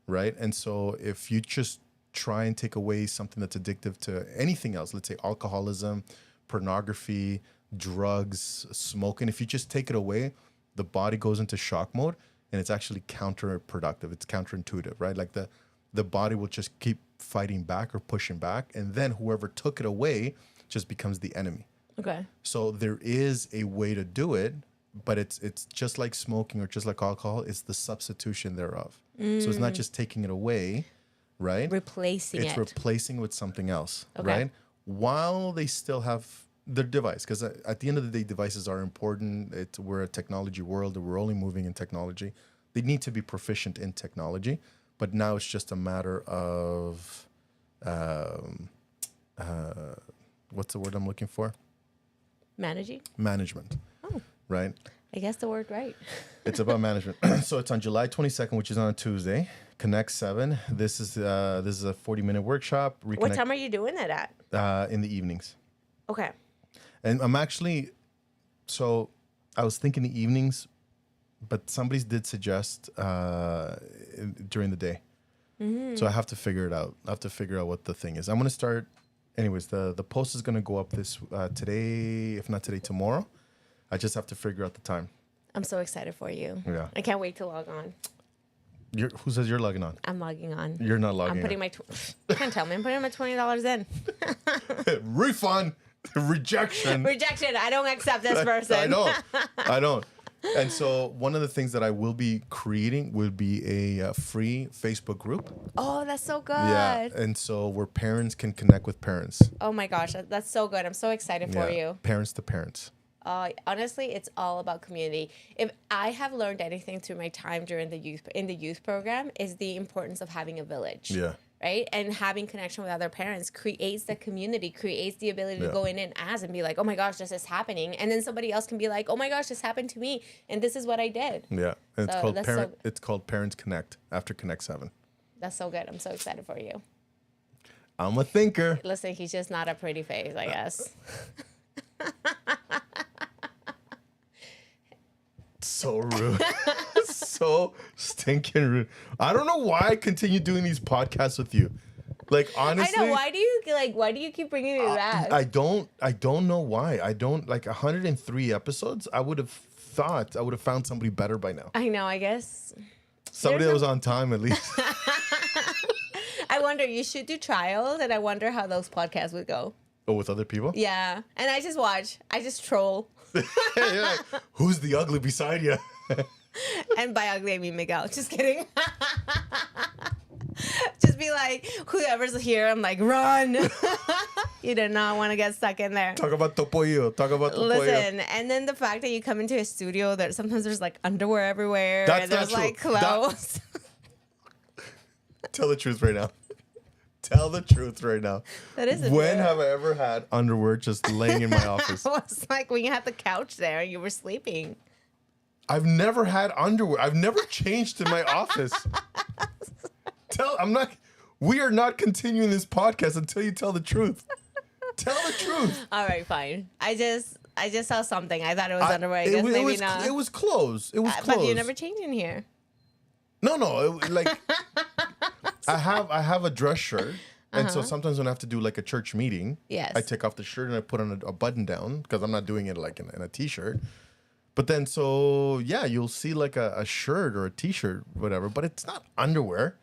right? And so if you just try and take away something that's addictive to anything else, let's say alcoholism, pornography, drugs, smoking, if you just take it away, the body goes into shock mode, and it's actually counterproductive. It's counterintuitive, right? Like the body will just keep fighting back or pushing back, and then whoever took it away just becomes the enemy. Okay. So there is a way to do it, but it's just like smoking or just like alcohol. It's the substitution thereof. So it's not just taking it away, right? Replacing It's it. replacing with something else, Okay. right? While they still have their device, because at the end of the day, devices are important. We're a technology world, and we're only moving in technology. They need to be proficient in technology, but now it's just a matter of, what's the word I'm looking for? Management. Oh. Right? I guess the word right. It's about management. So it's on July 22nd, which is on a Tuesday. Connect 7. This is a 40-minute workshop. What time are you doing it at? In the evenings. Okay. And I'm actually, so I was thinking the evenings, but somebody did suggest during the day. So I have to figure it out. I have to figure out what the thing is. I'm going to start, anyways, the post is going to go up this today, if not today, tomorrow. I just have to figure out the time. I'm so excited for you. Yeah. I can't wait to log on. Who says you're logging on? I'm logging on. You're not logging I'm putting on. my. Can't tell me. I'm putting my $20 in. Refund. Rejection. Rejection. I don't accept this person. I don't. And so one of the things that I will be creating would be a free Facebook group. Oh, that's so good. Yeah. And so where parents can connect with parents. Oh my gosh, that's so good. I'm so excited for you. Parents to parents. Honestly, it's all about community. If I have learned anything through my time during the youth program, is the importance of having a village. Yeah. Right? And having connection with other parents creates the community, creates the ability to go in and ask and be like, oh my gosh, this is happening. And then somebody else can be like, oh my gosh, this happened to me. And this is what I did. Yeah. And So it's called Parents Connect after Connect 7. That's so good. I'm so excited for you. I'm a thinker. Listen, he's just not a pretty face, I guess. So rude. So stinking rude. I don't know why I continue doing these podcasts with you. Like, honestly, I know. Why do you keep bringing me back? I don't know why. I don't, like, 103 episodes. I would have found somebody better by now. I know, I guess. Somebody that was on time at least. I wonder, you should do trials, and I wonder how those podcasts would go. Oh, with other people? Yeah. And I just watch. I just troll. You're like, who's the ugly beside you? And by ugly, I mean Miguel. Just kidding. Just be like, whoever's here, I'm like, run. You do not want to get stuck in there. Talk about topoyo. Listen, and then the fact that you come into a studio, that sometimes there's like underwear everywhere. That's and there's not true. like clothes. Tell the truth right now. Tell the truth right now. That is When have I ever had underwear just laying in my office? It was like when you had the couch there and you were sleeping. I've never had underwear. I've never changed in my office. We are not continuing this podcast until you tell the truth. Tell the truth. All right, fine. I just saw something. I thought it was underwear. I guess maybe not. It was clothes. It was clothes. But you never change in here. No. I have a dress shirt. And so sometimes when I have to do like a church meeting, Yes. I take off the shirt and I put on a button down because I'm not doing it like in a t-shirt. But then, so yeah, you'll see like a shirt or a t-shirt, whatever, but it's not underwear.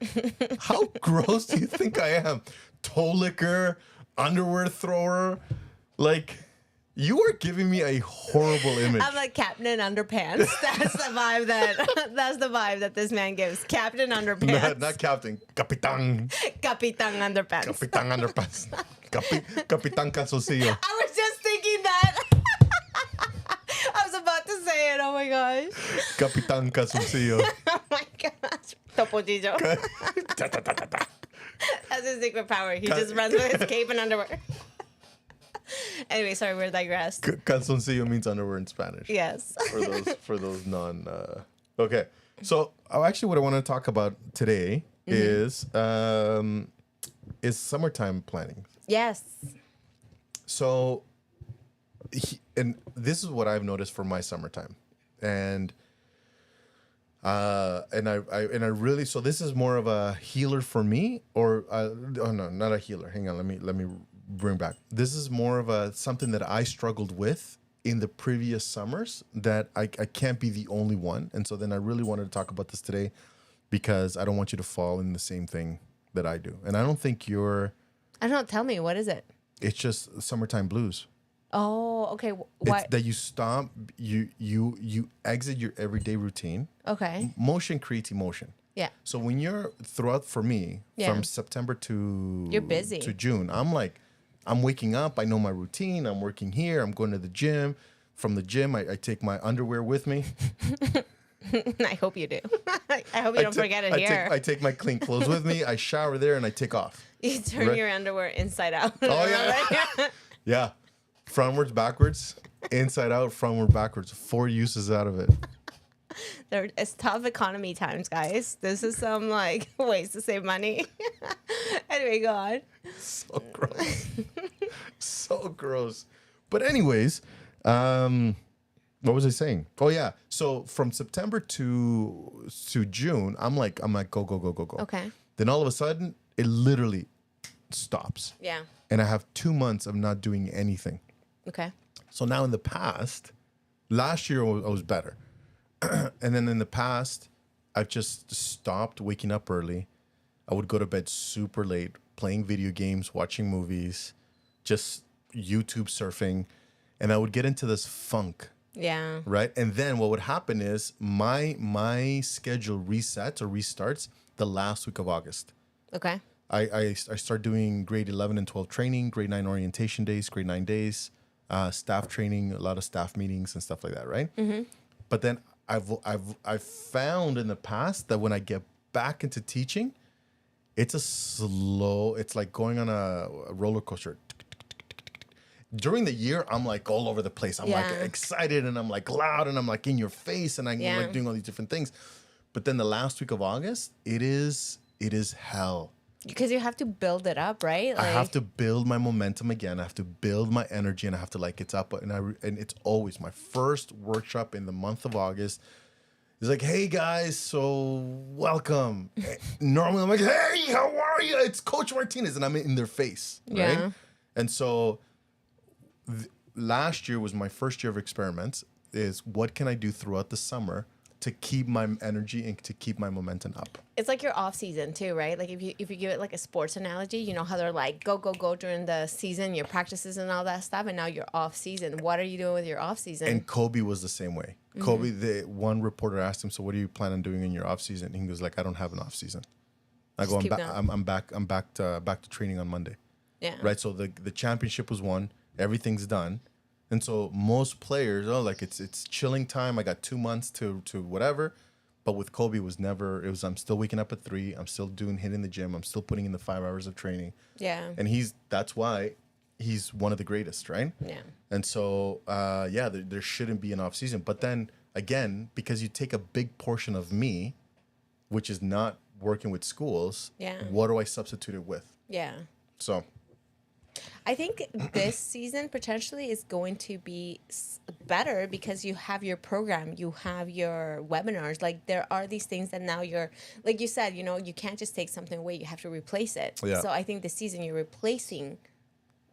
How gross do you think I am? Toe licker, underwear thrower. Like, you are giving me a horrible image. I'm like Captain Underpants. That's the vibe that this man gives. Captain Underpants. Not captain. Capitán. Capitan Underpants. Capitán Underpants. Capitán Calzoncillo. I was just thinking that. I was about to say it. Oh my gosh. Capitán Calzoncillo. Oh my gosh. Topollillo. That's his secret power. He just runs with his cape and underwear. Anyway, sorry, we're digressed. Calzoncillo means underwear in Spanish. Yes. For those non. Okay, so actually, what I want to talk about today is summertime planning. Yes. So, and this is what I've noticed for my summertime, and I really, so this is more of a healer for me, or oh no, not a healer. Hang on, let me bring back. This is more of something that I struggled with in the previous summers that I can't be the only one. And so then I really wanted to talk about this today because I don't want you to fall in the same thing that I do. And I don't think I don't know. Tell me, what is it? it's just summertime blues. Oh, okay. It's that you stop, you exit your everyday routine. Okay. Motion creates emotion. Yeah. So when you're for me, Yeah. from September to You're busy. to June, I'm waking up. I know my routine. I'm working here. I'm going to the gym. From the gym, I take my underwear with me. I hope you do. I hope you don't forget it here. I take my clean clothes with me. I shower there and I take off. You turn Right. your underwear inside out. Oh, yeah. Yeah. Frontwards, backwards, inside out, frontward, backwards. 4 uses out of it. It's tough economy times, guys. This is some ways to save money. Anyway, go on. So gross. So gross. But anyways, what was I saying? Oh yeah. So from September to June, I'm like go, go, go, go, go. Okay. Then all of a sudden, it literally stops. Yeah. And I have 2 months of not doing anything. Okay. So now in the past, last year I was better. And then in the past, I've just stopped waking up early. I would go to bed super late, playing video games, watching movies, just YouTube surfing, and I would get into this funk, Yeah. right? And then what would happen is my schedule resets or restarts the last week of August. Okay. I start doing grade 11 and 12 training, grade 9 orientation days, grade 9 days, staff training, a lot of staff meetings and stuff like that, right? Mm-hmm. But then I've found in the past that when I get back into teaching, it's it's like going on a roller coaster. During the year, I'm like all over the place. I'm like excited and I'm like loud and I'm like in your face and I'm like doing all these different things. But then the last week of August, it is hell. Because you have to build it up, right? I have to build my momentum again. I have to build my energy, and I have to it's up. And it's always my first workshop in the month of August. It's like, hey guys, so welcome. Normally I'm like, hey, how are you? It's Coach Martinez, and I'm in their face, right? Yeah. And so last year was my first year of experiments. Is what can I do throughout the summer to keep my energy and to keep my momentum up? It's like your off season too, right? Like if you give it like a sports analogy, you know how they're like go during the season, your practices and all that stuff, and now you're off season. What are you doing with your off season? And Kobe was the same way. Kobe, the one reporter asked him, "So what do you plan on doing in your off season?" And he was like, "I don't have an off season. I go, I'm back to training on Monday." Yeah. Right. So the championship was won. Everything's done. And so most players, it's chilling time. I got 2 months to whatever. But with Kobe, I'm still waking up at 3. I'm still hitting the gym. I'm still putting in the 5 hours of training. Yeah. And that's why he's one of the greatest, right? Yeah. And so, there shouldn't be an off season. But then again, because you take a big portion of me, which is not working with schools, what do I substitute it with? Yeah. So I think this season potentially is going to be better because you have your program, you have your webinars. Like there are these things that now you're, like you said, you can't just take something away, you have to replace it. Yeah. So I think this season you're replacing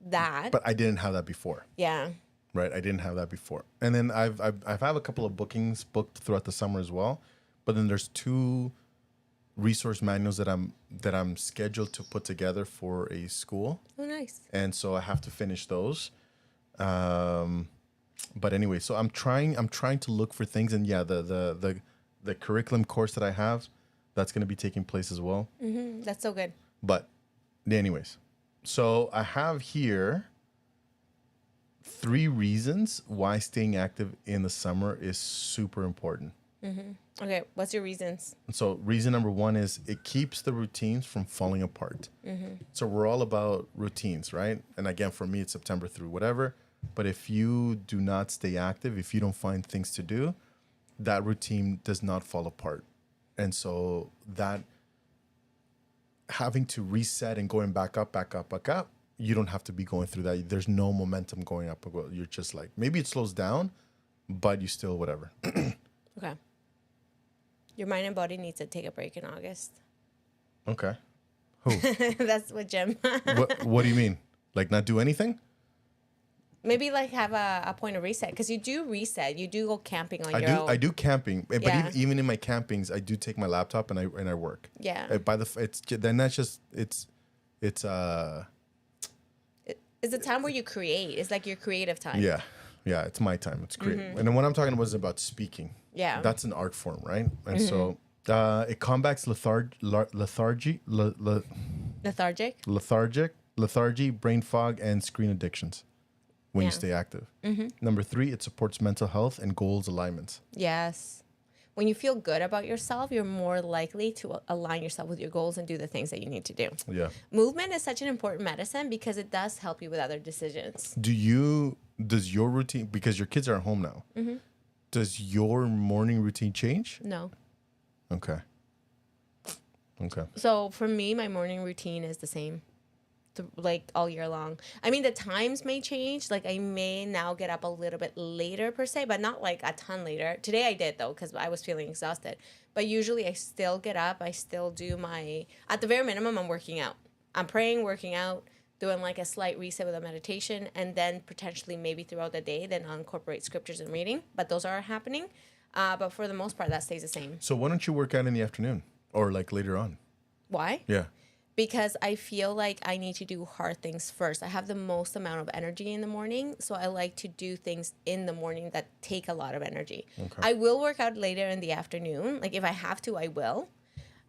that. But I didn't have that before. Yeah. Right, I didn't have that before. And then I've had a couple of bookings booked throughout the summer as well. But then there's 2 resource manuals that I'm scheduled to put together for a school. Oh, nice. And so I have to finish those. But anyway, so I'm trying to look for things, and the curriculum course that I have, that's going to be taking place as well. Mm-hmm. That's so good. But anyways, so I have here 3 reasons why staying active in the summer is super important. Mm-hmm. Okay, what's your reasons? So reason number 1 is it keeps the routines from falling apart. Mm-hmm. So we're all about routines, right? And again, for me, it's September through whatever. But if you do not stay active, if you don't find things to do, that routine does not fall apart. And so that having to reset and going back up, you don't have to be going through that. There's no momentum going up. You're just like, maybe it slows down, but you still whatever. Okay. Your mind and body needs to take a break in August. Okay. Who? That's what Jim. What do you mean? Like not do anything? Maybe like have a point of reset, because you do reset. You do go camping on your own. I do camping, but Yeah. even in my campings, I do take my laptop and I work. Yeah. It's It's a time where you create. It's like your creative time. yeah, it's my time. It's great. And then what I'm talking about is about speaking. Yeah. That's an art form, right? And so it combats lethargy, lethargy, brain fog, and screen addictions when you stay active. Number 3, it supports mental health and goals alignments. Yes. When you feel good about yourself, you're more likely to align yourself with your goals and do the things that you need to do. Yeah. Movement is such an important medicine because it does help you with other decisions. Does your routine, because your kids are at home now, does your morning routine change? No. Okay. So for me, my morning routine is the same, like all year long. I mean, the times may change. Like I may now get up a little bit later per se, but not like a ton later. Today I did though, because I was feeling exhausted. But usually I still get up. I still do at the very minimum, I'm working out. I'm praying, working out, doing like a slight reset with a meditation, and then potentially maybe throughout the day, then I'll incorporate scriptures and reading. But those are happening. But for the most part, that stays the same. So why don't you work out in the afternoon or like later on? Why? Yeah. Because I feel like I need to do hard things first. I have the most amount of energy in the morning, so I like to do things in the morning that take a lot of energy. Okay. I will work out later in the afternoon. Like if I have to, I will.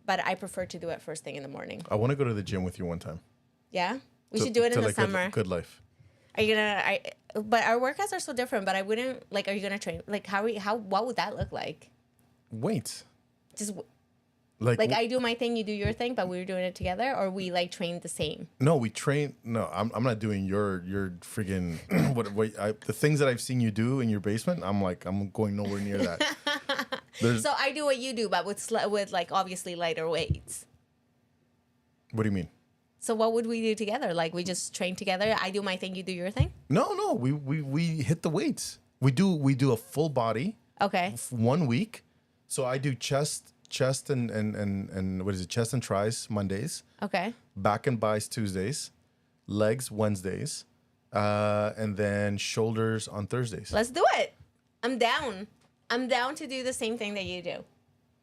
But I prefer to do it first thing in the morning. I want to go to the gym with you one time. Yeah? We should do it in the like summer. Good life. Are you gonna? But our workouts are so different. But I wouldn't like. Are you gonna train? Like how? What would that look like? Wait. Just Like I do my thing, you do your thing, but we're doing it together, or we like train the same. No, we train. No, I'm not doing your friggin' the things that I've seen you do in your basement. I'm going nowhere near that. So I do what you do, but with like obviously lighter weights. What do you mean? So what would we do together? Like we just train together. I do my thing, you do your thing. No. We hit the weights. We do a full body. Okay. 1 week. So I do chest and what is it? Chest and tris Mondays. Okay. Back and buys Tuesdays. Legs Wednesdays. And then shoulders on Thursdays. Let's do it. I'm down. I'm down to do the same thing that you do.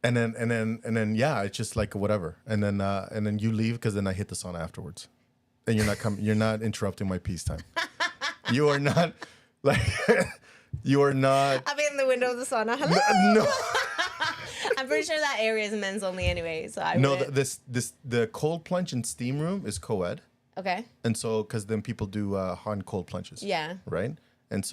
And then yeah, it's just like whatever. And then you leave because then I hit the sauna afterwards. And you're not interrupting my peace time. You are not like you are not. I'll be in the window of the sauna. Hello. No. I'm pretty sure that area is men's only anyway. So I No, wouldn't- the cold plunge and steam room is co-ed. Okay. And so because then people do hot and cold plunges. Yeah. Right. And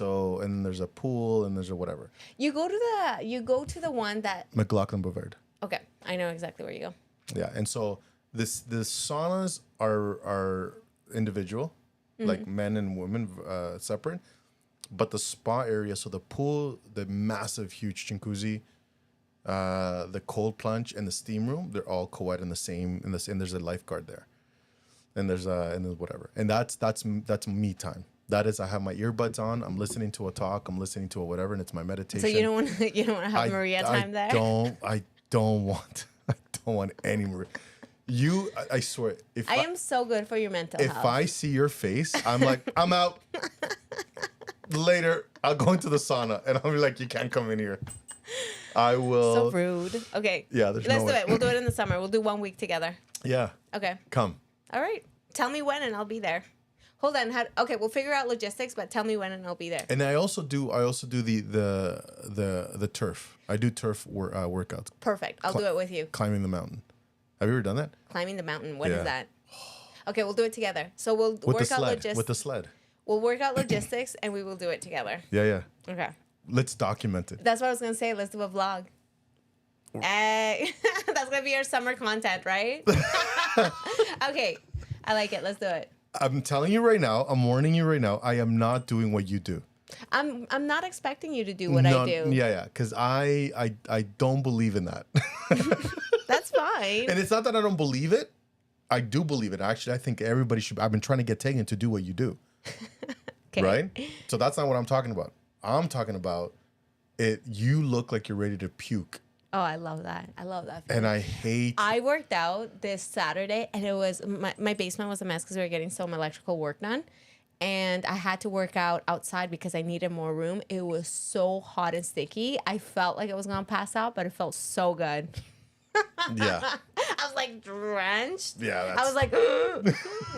there's a pool and there's a whatever. You go to the one that. McLaughlin Boulevard. Okay, I know exactly where you go. Yeah, and so the saunas are individual, like men and women separate, but the spa area, so the pool, the massive huge jacuzzi, the cold plunge, and the steam room, they're all co-ed in the same. And there's a lifeguard there, and there's whatever, and that's me time. That is, I have my earbuds on. I'm listening to a talk. I'm listening to a whatever, and it's my meditation. So you don't want to have Maria time there. I don't want any Maria. I swear, I am so good for your mental if health. I see your face, I'm like, I'm out. Later, I'll go into the sauna, and I'll be like, you can't come in here. I will. So rude. Okay. Yeah, there's Let's no do way. it. We'll do it in the summer. We'll do 1 week together. Yeah. Okay. Come. All right. Tell me when, and I'll be there. Hold on. Okay, we'll figure out logistics, but tell me when, and I'll be there. And I also do the turf. I do turf workouts. Perfect. I'll do it with you. Climbing the mountain. Have you ever done that? Climbing the mountain. What is Yeah. that? Okay, we'll do it together. So we'll With work the out sled. logistics. With the sled. We'll work out logistics, and we will do it together. Yeah. Okay. Let's document it. That's what I was gonna say. Let's do a vlog. Hey, that's gonna be our summer content, right? Okay, I like it. Let's do it. I'm telling you right now. I'm warning you right now. I am not doing what you do. I'm not expecting you to do what I do. Yeah. Because I don't believe in that. That's fine. And it's not that I don't believe it. I do believe it. Actually, I think everybody should. I've been trying to get Tegan to do what you do. Okay. Right? So that's not what I'm talking about. I'm talking about it. You look like you're ready to puke. Oh, I love that. I love that. And I hate. I worked out this Saturday, and it was my basement was a mess because we were getting some electrical work done, and I had to work out outside because I needed more room. It was so hot and sticky. I felt like I was gonna pass out, but it felt so good. Yeah. I was like drenched. Yeah. I was like,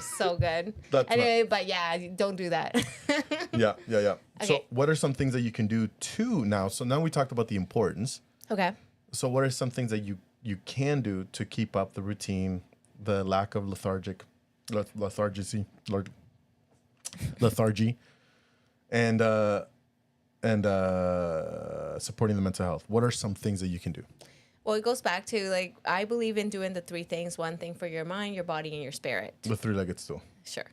so good. That's anyway, but yeah, don't do that. Yeah. So Okay. what are some things that you can do too now? So now we talked about the importance. Okay. So what are some things that you can do to keep up the routine, the lack of lethargy, and supporting the mental health? What are some things that you can do? Well, it goes back to like I believe in doing the three things: one thing for your mind, your body, and your spirit. The three-legged stool. Sure.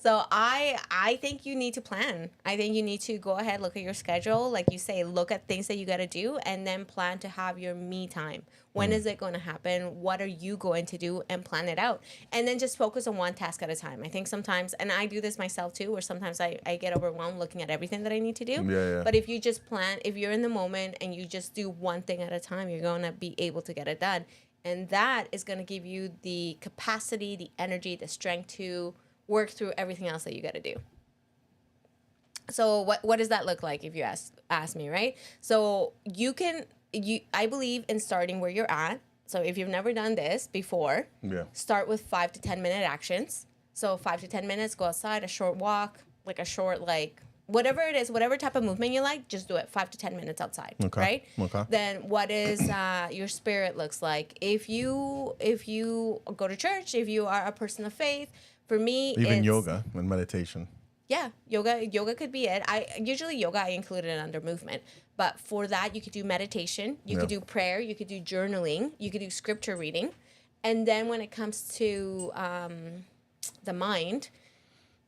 So I think you need to plan. I think you need to go ahead, look at your schedule, like you say, look at things that you got to do, and then plan to have your me time. When is it going to happen? What are you going to do? And plan it out. And then just focus on one task at a time. I think sometimes, and I do this myself too, where sometimes I get overwhelmed looking at everything that I need to do. Yeah. But if you just plan, if you're in the moment and you just do one thing at a time, you're going to be able to get it done. And that is going to give you the capacity, the energy, the strength to work through everything else that you got to do. So what does that look like if you ask me, right? So I believe in starting where you're at. So if you've never done this before, start with 5 to 10 minute actions. So 5 to 10 minutes, go outside, a short walk, like a short, like whatever it is, whatever type of movement you like, just do it 5 to 10 minutes outside, right? Okay. Then what is your spirit looks like? If you go to church, if you are a person of faith, for me, Even it's yoga and meditation. Yeah, yoga could be it. I include it under movement, but for that you could do meditation, you could do prayer, you could do journaling, you could do scripture reading, and then when it comes to the mind,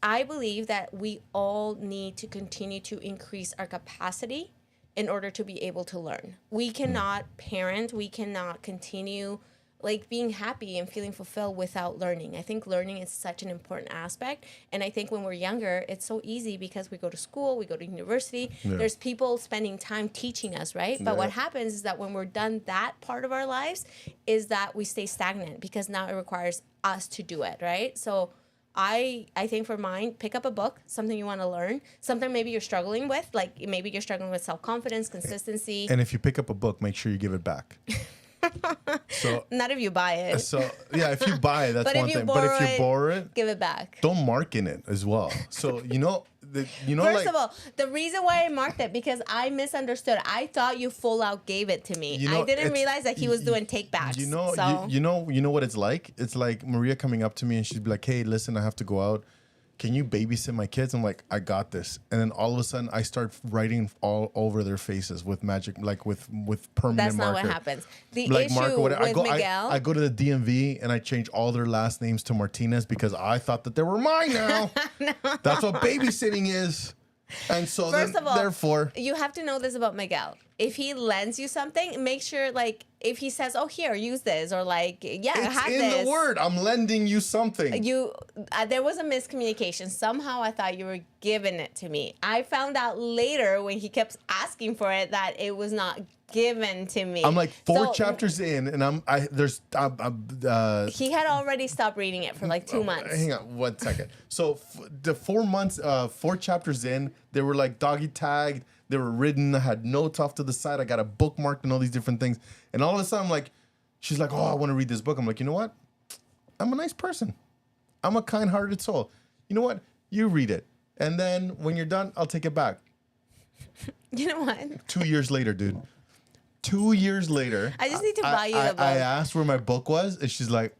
I believe that we all need to continue to increase our capacity in order to be able to learn. We cannot parent, we cannot continue like being happy and feeling fulfilled without learning. I think learning is such an important aspect. And I think when we're younger, it's so easy because we go to school, we go to university. Yeah. There's people spending time teaching us, right? But what happens is that when we're done that part of our lives is that we stay stagnant because now it requires us to do it, right? So I think for mine, pick up a book, something you want to learn, something maybe you're struggling with, like maybe you're struggling with self-confidence, consistency. And if you pick up a book, make sure you give it back. So not if you buy it. So yeah, if you buy it, that's one thing. But if you borrow it, give it back. Don't mark in it as well. So First of all, the reason why I marked it because I misunderstood. I thought you full out gave it to me. I didn't realize that he was doing take backs. You know what it's like. It's like Maria coming up to me and she'd be like, "Hey, listen, I have to go out. Can you babysit my kids?" I'm like, "I got this." And then all of a sudden, I start writing all over their faces with magic, like with permanent That's marker. not what happens. The issue with Miguel, I go to the DMV and I change all their last names to Martinez because I thought that they were mine now. No. That's what babysitting is. And so First of all, therefore, you have to know this about Miguel. If he lends you something, make sure like if he says, "Oh, here, use this," or like, "Yeah, I have this." It's in the word. I'm lending you something. There was a miscommunication. Somehow I thought you were giving it to me. I found out later when he kept asking for it that it was not given to me. I'm like four chapters in, and he had already stopped reading it for like 2 months. Hang on 1 second. So the 4 months, 4 chapters in, they were like doggy tagged. They were written. I had notes off to the side. I got a bookmark and all these different things. And all of a sudden, I'm like, she's like, "Oh, I want to read this book." I'm like, "You know what? I'm a nice person. I'm a kind-hearted soul. You know what? You read it. And then when you're done, I'll take it back." You know what? 2 years later, dude. 2 years later. I just need to buy you the book. I asked where my book was, and she's like,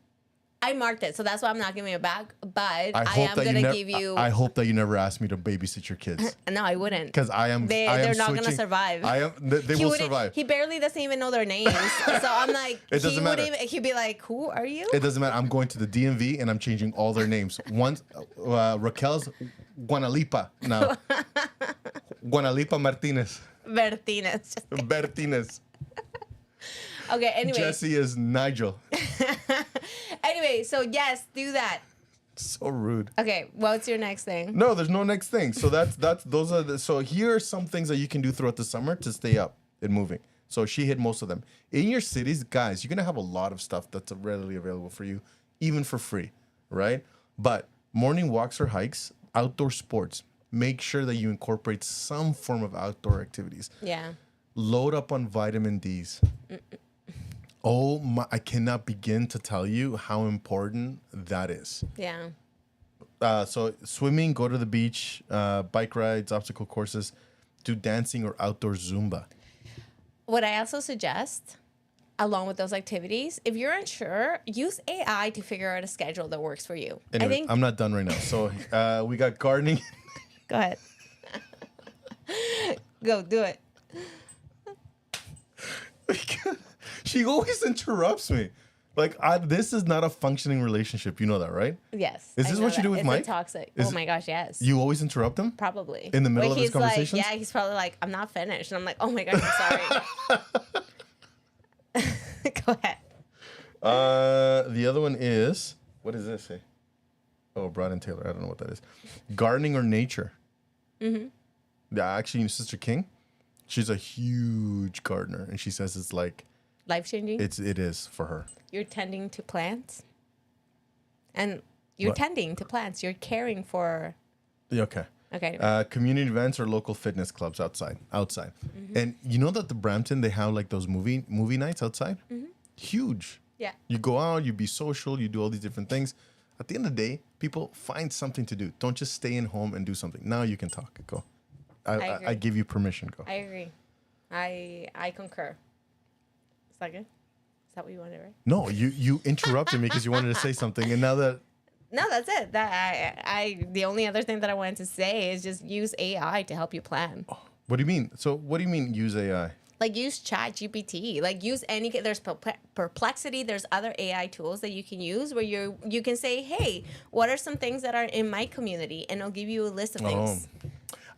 I marked it, so that's why I'm not giving it back. But I am gonna give you. I hope that you never ask me to babysit your kids. No, I wouldn't. Because they're not gonna survive. They will survive. He barely doesn't even know their names, so I'm like, it doesn't matter. He'd be like, "Who are you?" It doesn't matter. I'm going to the DMV and I'm changing all their names. Once Raquel's Guanalipa now. Guanalipa Martinez. Bertinez. Okay, anyway. Jesse is Nigel. Anyway, so yes, do that. So rude. Okay, what's your next thing? No, there's no next thing. So so here are some things that you can do throughout the summer to stay up and moving. So she hit most of them. In your cities, guys, you're gonna have a lot of stuff that's readily available for you, even for free, right? But morning walks or hikes, outdoor sports. Make sure that you incorporate some form of outdoor activities. Yeah. Load up on vitamin D's. Oh my! I cannot begin to tell you how important that is. Yeah. So swimming, go to the beach, bike rides, obstacle courses, do dancing or outdoor Zumba. What I also suggest, along with those activities, if you're unsure, use AI to figure out a schedule that works for you. Anyway, I'm not done right now. So we got gardening. Go ahead. Go, do it. She always interrupts me. Like, this is not a functioning relationship. You know that, right? Yes. Is this what you do with Mike? It's toxic. Oh my gosh, yes. You always interrupt him? Probably. In the middle of his conversations? Like, yeah, he's probably like, "I'm not finished." And I'm like, "Oh my gosh, I'm sorry." Go ahead. The other one is, what does this say? Oh, Brad and Taylor. I don't know what that is. Gardening or nature. Mm-hmm. Yeah, actually, Sister King, she's a huge gardener, and she says it's like life-changing. It is for her. You're tending to plants, and you're tending to plants. You're caring for. Okay. Okay. Community events or local fitness clubs outside. Mm-hmm. And you know that the Brampton, they have like those movie nights outside? Huge. Yeah. You go out, you be social, you do all these different things. At the end of the day, people find something to do. Don't just stay in home and do something. Now you can talk. Go. agree. I give you permission. Go. I agree. I concur. Is that good? Is that what you wanted, right? No, you interrupted me because you wanted to say something. And now that... No, that's it. That I the only other thing that I wanted to say is just use AI to help you plan. What do you mean? So what do you mean use AI? Like use Chat GPT. Like use any. There's Perplexity. There's other AI tools that you can use where you can say, hey, what are some things that are in my community, and it'll give you a list of things.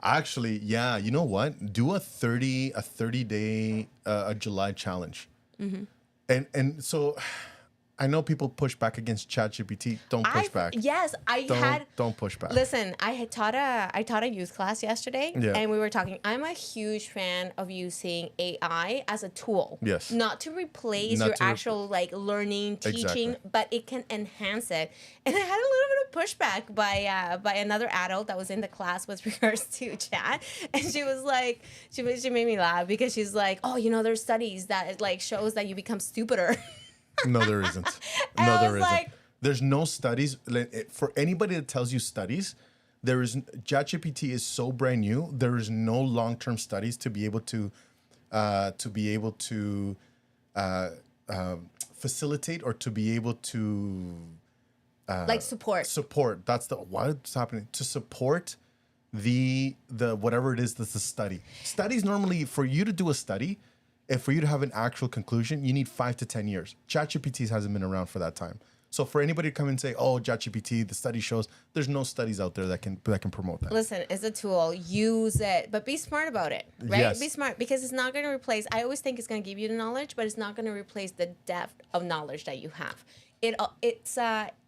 Actually, yeah. You know what? Do a 30-day a July challenge. And so I know people push back against ChatGPT. Don't push back. Yes, Don't push back. Listen, I taught a youth class yesterday, Yeah. and we were talking. I'm a huge fan of using AI as a tool. Yes. Not to replace Not your to actual like learning, teaching, Exactly. but it can enhance it. And I had a little bit of pushback by another adult that was in the class with regards to chat, and she was like, she made me laugh because she's like, oh, there's studies that it like shows that you become stupider. No, there isn't. And No, I there was isn't. like- There's no studies. For anybody that tells you studies, ChatGPT is so brand new. There is no long-term studies to be able to facilitate or to be able to like support. support. That's what's happening to support the whatever it is that's the study. Studies normally, for you to do a study and for you to have an actual conclusion, you need 5 to 10 years. ChatGPT hasn't been around for that time. So for anybody to come and say, "Oh, ChatGPT, the study shows," there's no studies out there that can promote that. Listen, it's a tool. Use it, but be smart about it, right? Yes. Be smart because it's not going to replace. I always think it's going to give you the knowledge, but it's not going to replace the depth of knowledge that you have. It's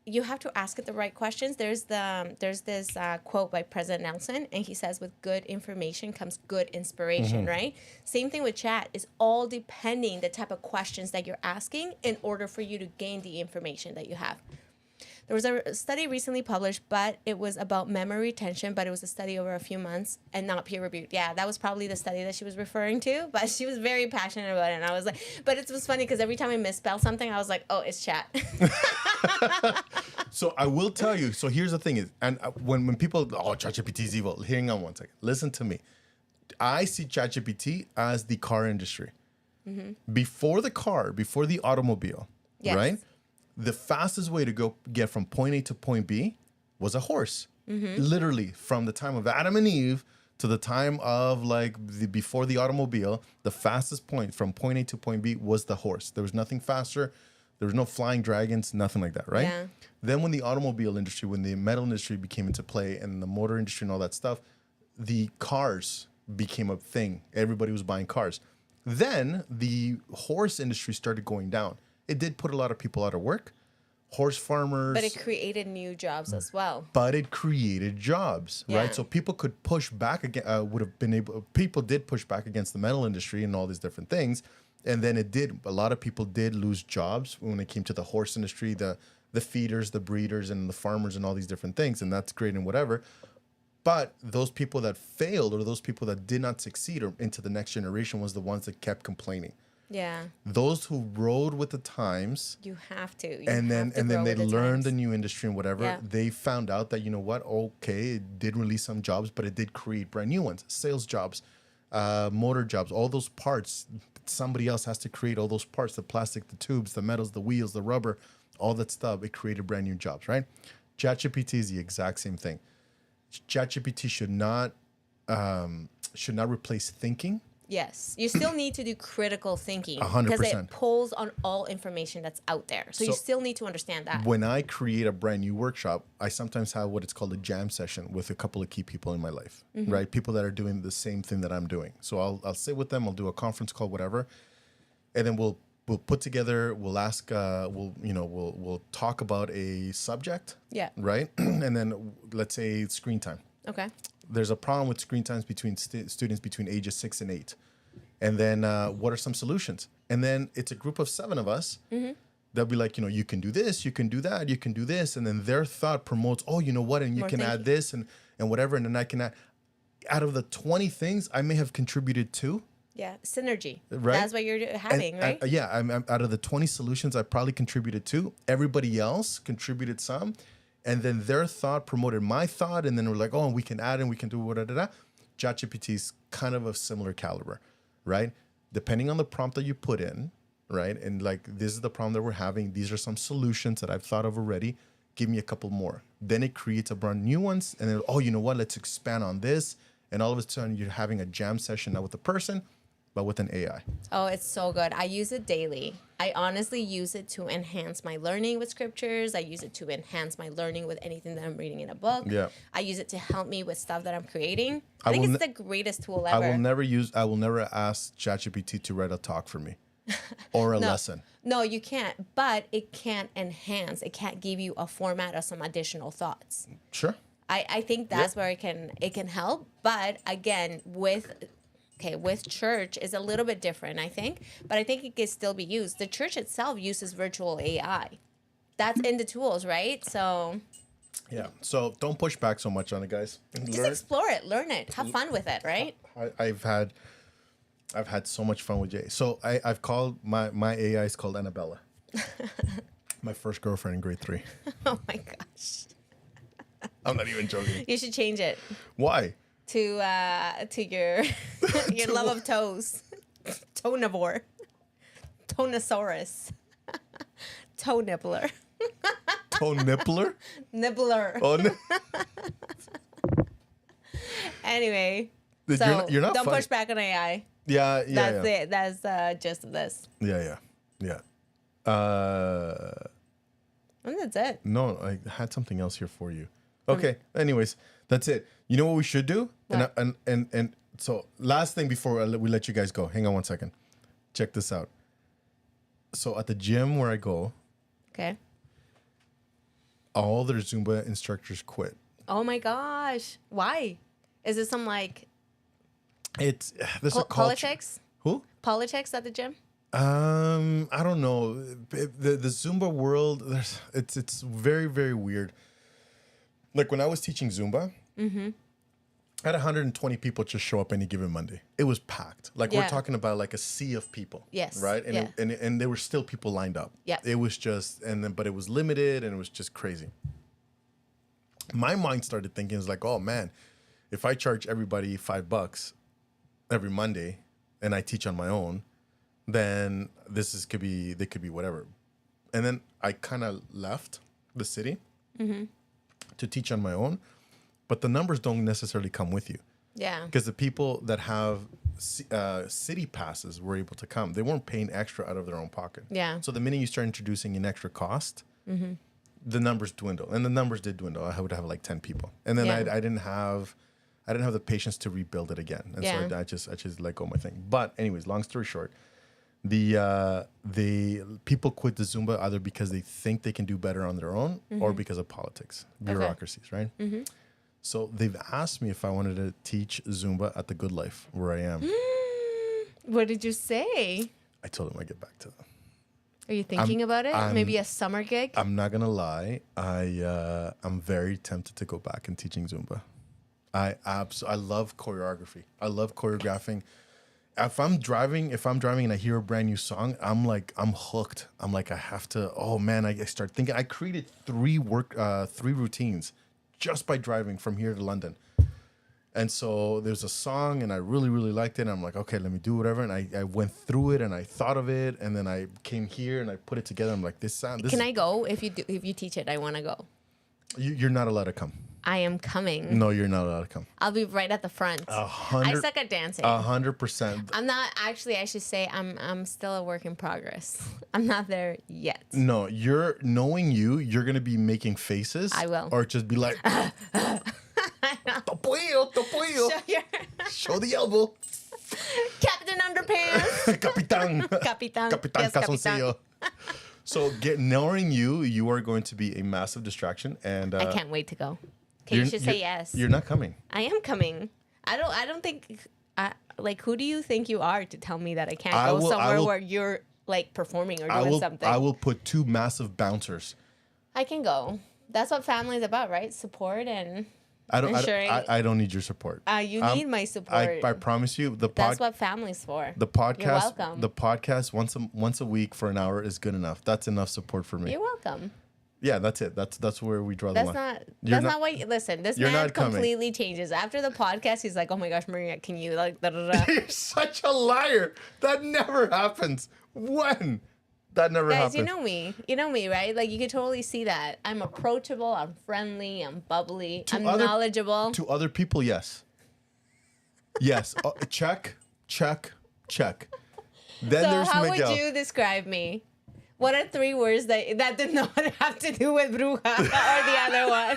you have to ask it the right questions. There's this quote by President Nelson, and he says, "With good information comes good inspiration." Right? Same thing with chat. It's all depending the type of questions that you're asking in order for you to gain the information that you have. There was a study recently published, but it was about memory retention, but it was a study over a few months and not peer reviewed. Yeah, that was probably the study that she was referring to, but she was very passionate about it. And I was like, but it was funny because every time I misspell something, I was like, oh, it's chat. So I will tell you. So here's the thing is, and when people, oh, ChatGPT is evil. Hang on one second. Listen to me. I see ChatGPT as the car industry. Before the automobile, Yes. right? The fastest way to go get from point A to point B was a horse. Literally, from the time of Adam and Eve to the time of before the automobile, the fastest point from point A to point B was the horse. There was nothing faster. There was no flying dragons, nothing like that, right? Yeah. Then when the automobile industry, when the metal industry became into play and the motor industry and all that stuff, the cars became a thing. Everybody was buying cars. Then the horse industry started going down. It did put a lot of people out of work, horse farmers. But it created new jobs as well. But it created jobs, Yeah. right? So people could push back again. People did push back against the metal industry and all these different things, and then a lot of people did lose jobs when it came to the horse industry, the feeders, the breeders, and the farmers, and all these different things, and that's great and whatever. But those people that failed or those people that did not succeed or into the next generation was the ones that kept complaining. Yeah. Those who rode with the times You have to. You and then have to they grow with the learned times. the new industry and whatever, Yeah. they found out that, you know what, okay, it did release some jobs, but it did create brand new ones, sales jobs, motor jobs, all those parts. Somebody else has to create all those parts, the plastic, the tubes, the metals, the wheels, the rubber, all that stuff. It created brand new jobs, right? ChatGPT is the exact same thing. ChatGPT should not replace thinking. Yes. You still need to do critical thinking 100%. because it pulls on all information that's out there. So you So- still need to understand that. When I create a brand new workshop, I sometimes have what it's called a jam session with a couple of key people in my life, right? People that are doing the same thing that I'm doing. So I'll sit with them, I'll do a conference call, whatever, and then we'll put together, we'll ask, we'll talk about a subject, Yeah. right? And then let's say screen time. Okay. There's a problem with screen times between students between ages 6 and 8. And then what are some solutions? And then it's a group of 7 of us. they'll be like, you can do this, you can do that, you can do this. And then their thought promotes, oh, you know what? And you More can add thinking. this and whatever. And then I can add, out of the 20 things, I may have contributed to. Yeah, synergy. Right. That's what you're having, right? Yeah, I'm out of the 20 solutions, I probably contributed to. Everybody else contributed some. And then their thought promoted my thought. And then we're like, oh, we can add and we can do whatever. ChatGPT is kind of similar caliber, right? Depending on the prompt that you put in, right? And like, this is the problem that we're having. These are some solutions that I've thought of already. Give me a couple more. Then it creates a brand new ones. And then, oh, you know what? Let's expand on this. And all of a sudden, you're having a jam session, not with a person, but with an AI. Oh, it's so good. I use it daily. I honestly use it to enhance my learning with scriptures. I use it to enhance my learning with anything that I'm reading in a book. Yeah. I use it to help me with stuff that I'm creating. I I think will it's the greatest tool I ever. will never ask ChatGPT to write a talk for me or a lesson. No, you can't. But it can't enhance. It can't give you a format or some additional thoughts. Sure. I think that's where it can help. But again, with church is a little bit different, I think. But I think it can still be used. The church itself uses virtual AI. That's in the tools, right? So Yeah. So don't push back so much on it, guys. just explore it, learn it, have fun with it, right? I've had so much fun with Jay. So I've called my AI is called Annabella. My first girlfriend in grade 3. Oh my gosh. I'm not even joking. You should change it Why? to your your love of toes. Tonivore. Tonosaurus. Toe nibbler. Toe nippler? Nibbler. Oh, no. Anyway. You're So not- you're not don't funny. push back on AI. Yeah. That's it. That's the gist of this. Yeah. And that's it. No, I had something else here for you. Okay. Anyways, that's it. You know what we should do? What? And so last thing before we let you guys go. Hang on one second. Check this out. So at the gym where I go, Okay. all their Zumba instructors quit. Oh my gosh. Why? Is it some like It's there's a culture. politics? Who? Politics at the gym? I don't know. The Zumba world, it's very, very weird. Like when I was teaching Zumba, I had 120 people just show up any given Monday. It was packed. Like we're Yeah. talking about like a sea of people. Yes. Right. And Yeah. and there were still people lined up. Yeah. It was just but it was limited and it was just crazy. My mind started thinking, it's like, oh man, if I charge everybody $5 every Monday and I teach on my own, then could be whatever. And then I kind of left the city to teach on my own, but the numbers don't necessarily come with you Yeah. because the people that have city passes were able to come. They weren't paying extra out of their own pocket. Yeah. So the minute you start introducing an extra cost, the numbers dwindle, and the numbers did dwindle. I would have like 10 people, and then Yeah. I didn't have the patience to rebuild it again, and Yeah. so I just let go of my thing. But anyways, long story short, the people quit the Zumba either because they think they can do better on their own or because of politics, bureaucracies, right? So they've asked me if I wanted to teach Zumba at the Good Life where I am. What did you say? I told them I'd get back to them. Are you thinking about it? I'm- Maybe a summer gig? I'm not gonna lie. I'm very tempted to go back and teaching Zumba. I love choreography. I love choreographing. If I'm driving and I hear a brand new song, I'm hooked. I'm like, I have to. Oh man, I start thinking. I created 3 routines just by driving from here to London. And so there's a song and I really, really liked it. And I'm like, okay, let me do whatever. And I went through it and I thought of it. And then I came here and I put it together. I'm like, this Can I go if you teach it? I want to go. You're not allowed to come. I am coming. No, you're not allowed to come. I'll be right at the front. 100. I suck at dancing. 100%. I'm not actually. I should say I'm still a work in progress. I'm not there yet. No, knowing you're gonna be making faces. I will. Or just be like, Topuyo. Show your Show the elbow. Captain Underpants. Capitan. Capitan. Capitan Yes, Calzoncillo. So knowing you are going to be a massive distraction, and I can't wait to go. Okay, you should say yes. You're not coming. I am coming. I don't think. Like, who do you think you are to tell me that I can't I go will- somewhere will- where you're like performing or I doing will. something. I will put 2 massive bouncers. I can go. That's what family is about, right? Support and I don't. ensuring. I don't need your support. You need my support. I promise you, That's what family's for. the podcast. You're welcome. The podcast once a week for an hour is good enough. That's enough support for me. You're welcome. Yeah, that's it. That's where we draw the That's line. not. You're That's not what. Listen, this you're man not coming. completely changes after the podcast. He's like, "Oh my gosh, Maria, can you like?" Da, da, da. You're such a liar. That never happens. When? That never Guys, happens. you know me. You know me, right? Like you can totally see that. I'm approachable. I'm friendly. I'm bubbly. I'm knowledgeable. To other people, yes. Yes. Check. Then So there's how Miguel. would you describe me? What are 3 words that did not have to do with bruja or the other one?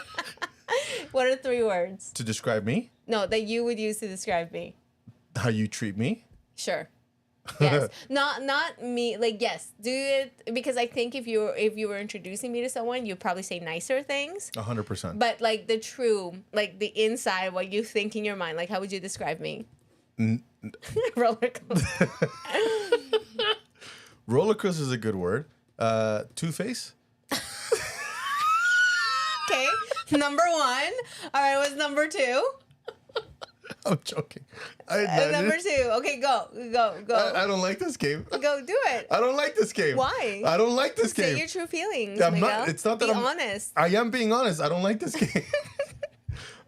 What are 3 words? To describe me, No, that you would use to describe me. how you treat me. Sure. Yes. Not me. Like yes, do it because I think if you were introducing me to someone, you'd probably say nicer things. 100%. But like the true, like the inside, what you think in your mind, like how would you describe me? Roller coaster. Roller coaster is a good word. Two-Face. Okay. Number 1. All right. What's number 2? I'm joking. Number 2. Okay, go. I don't like this game. Go do it. I don't like this game. Why? I don't like this Say game. your true feelings, I'm Miguel. not. It's not that Be I'm honest. I am being honest. I don't like this game.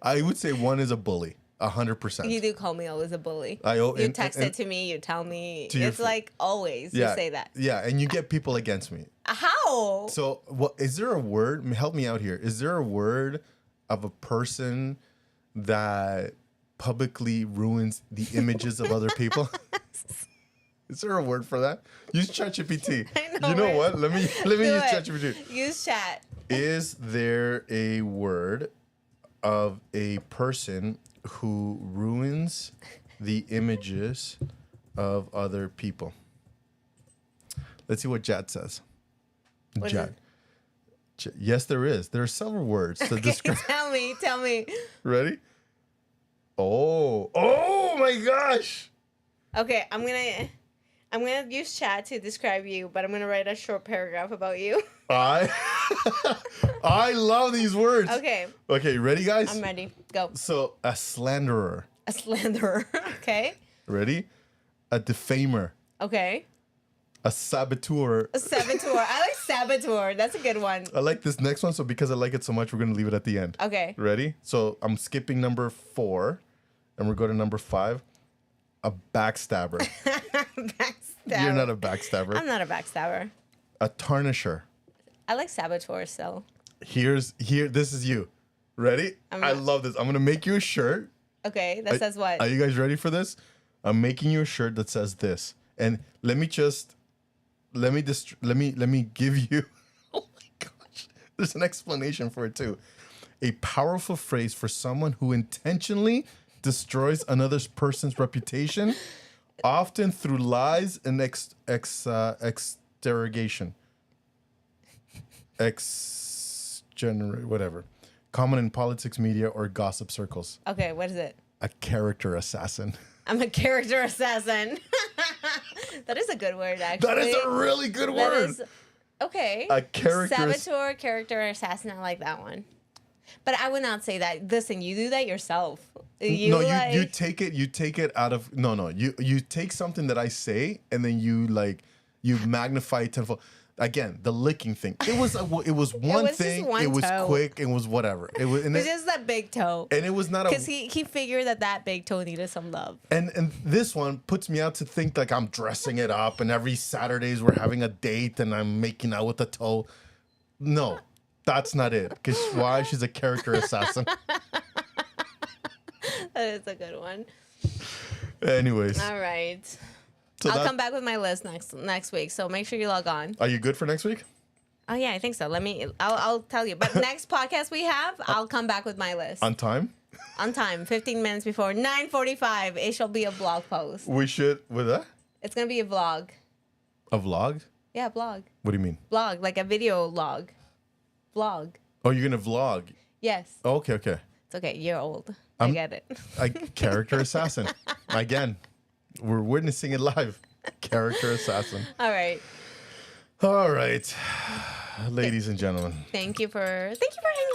I would say 1 is a bully. 100%. You do call me always a bully. And- text and- it to me. You tell me. To your It's fa- like always. Yeah. You say that. Yeah, and you get people against me. How? So, what is there a word? Help me out here. Is there a word of a person that publicly ruins the images of other people? Is there a word for that? Use ChatGPT. I know You know it. what? Let me Do use it. ChatGPT. Use chat. Is there a word of a person who ruins the images of other people? Let's see what Jad says. What is Jad. Yes, there is. There are several words to describe. Tell me. Ready? Oh my gosh. Okay, I'm gonna use chat to describe you, but I'm gonna write a short paragraph about you. I love these words. Okay, Okay, ready, guys? I'm ready. Go. So, a slanderer. A slanderer. Okay. Ready? A defamer. Okay. A saboteur. A saboteur. I like saboteur. That's a good one. I like this next one, so because I like it so much, we're gonna leave it at the end. Okay. Ready? So I'm skipping number 4, and we're going to number 5. A backstabber. Backstabber. You're not a backstabber. I'm not a backstabber. A tarnisher. I like saboteur, so. Here. This is you. Ready? I'm I not- love this. I'm gonna make you a shirt. Okay, that says what? Are you guys ready for this? I'm making you a shirt that says this, and let me give you. Oh my gosh! There's an explanation for it too. A powerful phrase for someone who intentionally destroys another person's reputation, often through lies and exterrogation. Whatever. Common in politics, media, or gossip circles. Okay, what is it? A character assassin. I'm a character assassin. That is a good word, actually. That is a really good That word. is- okay. A character Saboteur, character assassin. I like that one. But I would not say that. Listen, you do that yourself. You take it out of you take something that I say and then you magnify it tenfold. Again, the licking thing. It was one was just thing. one It was toe. quick. It was whatever. It was It's just that big toe. and it was not a Because he figured that big toe needed some love. and this one puts me out to think like I'm dressing it up and every Saturdays we're having a date and I'm making out with the toe. No, that's not it. Because why? She's a character assassin. That is a good one. Anyways, All right. so I'll come back with my list next week. So make sure you log on. Are you good for next week? Oh yeah, I think so. I'll tell you. But next podcast we have, I'll come back with my list On time? on time, 15 minutes before 9:45. It shall be a blog post. We should with that It's gonna be a vlog. a vlog. Yeah, blog. What do you mean? Vlog, like a video log. Vlog. Oh, you're gonna vlog. Yes. Oh, okay. It's okay. You're old. I get it. Character assassin. Again, we're witnessing it live. Character assassin. All right. All right, ladies and gentlemen. Thank you for hanging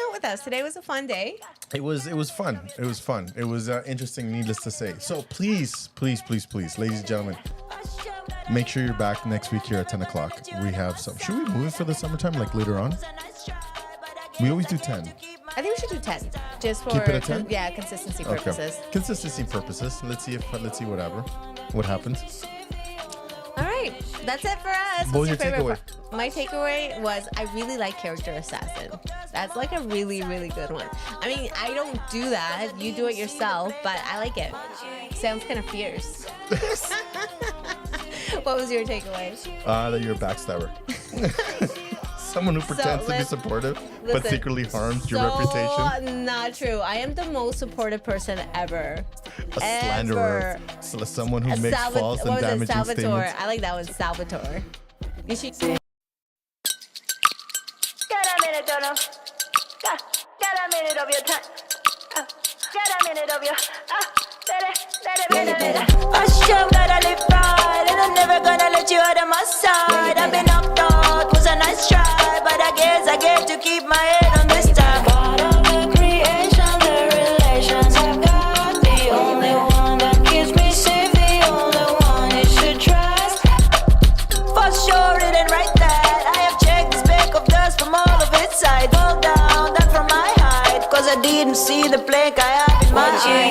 out with us. Today was a fun day. It was fun. It was fun. It was interesting, needless to say. So please, ladies and gentlemen, make sure you're back next week here at 10 o'clock. We have some. Should we move it for the summertime, like later on? We always do 10. I think we should do 10, just for Keep it at 10? Yeah, consistency purposes. Okay. Consistency purposes. Let's see what happens. All right, that's it for us. What was What's your favorite takeaway? part? My takeaway was I really like Character Assassin. That's like a really, really good one. I mean, I don't do that. You do it yourself, but I like it. Sounds kind of fierce. What was your takeaway? That you're a backstabber. Someone who pretends to be supportive but secretly harms your reputation. Not true. I am the most supportive person ever. A slanderer. So someone who makes false and damaging Salvatore. statements. I like that one, Salvatore. You should. Get a minute, don't know. Get a minute of your time. Get a minute of your. Let it. I sure gotta live right, and I'm never gonna let you out of my side. I've been knocked out, was a nice try, but I guess I get to keep my head on this time. Part of the creation, the relations I've got, the only one that keeps me safe, the only one you should trust. For sure, it ain't right that I have checked the speck of dust from all of its side. Fall down, that from my height, cause I didn't see the plank I have in my eye.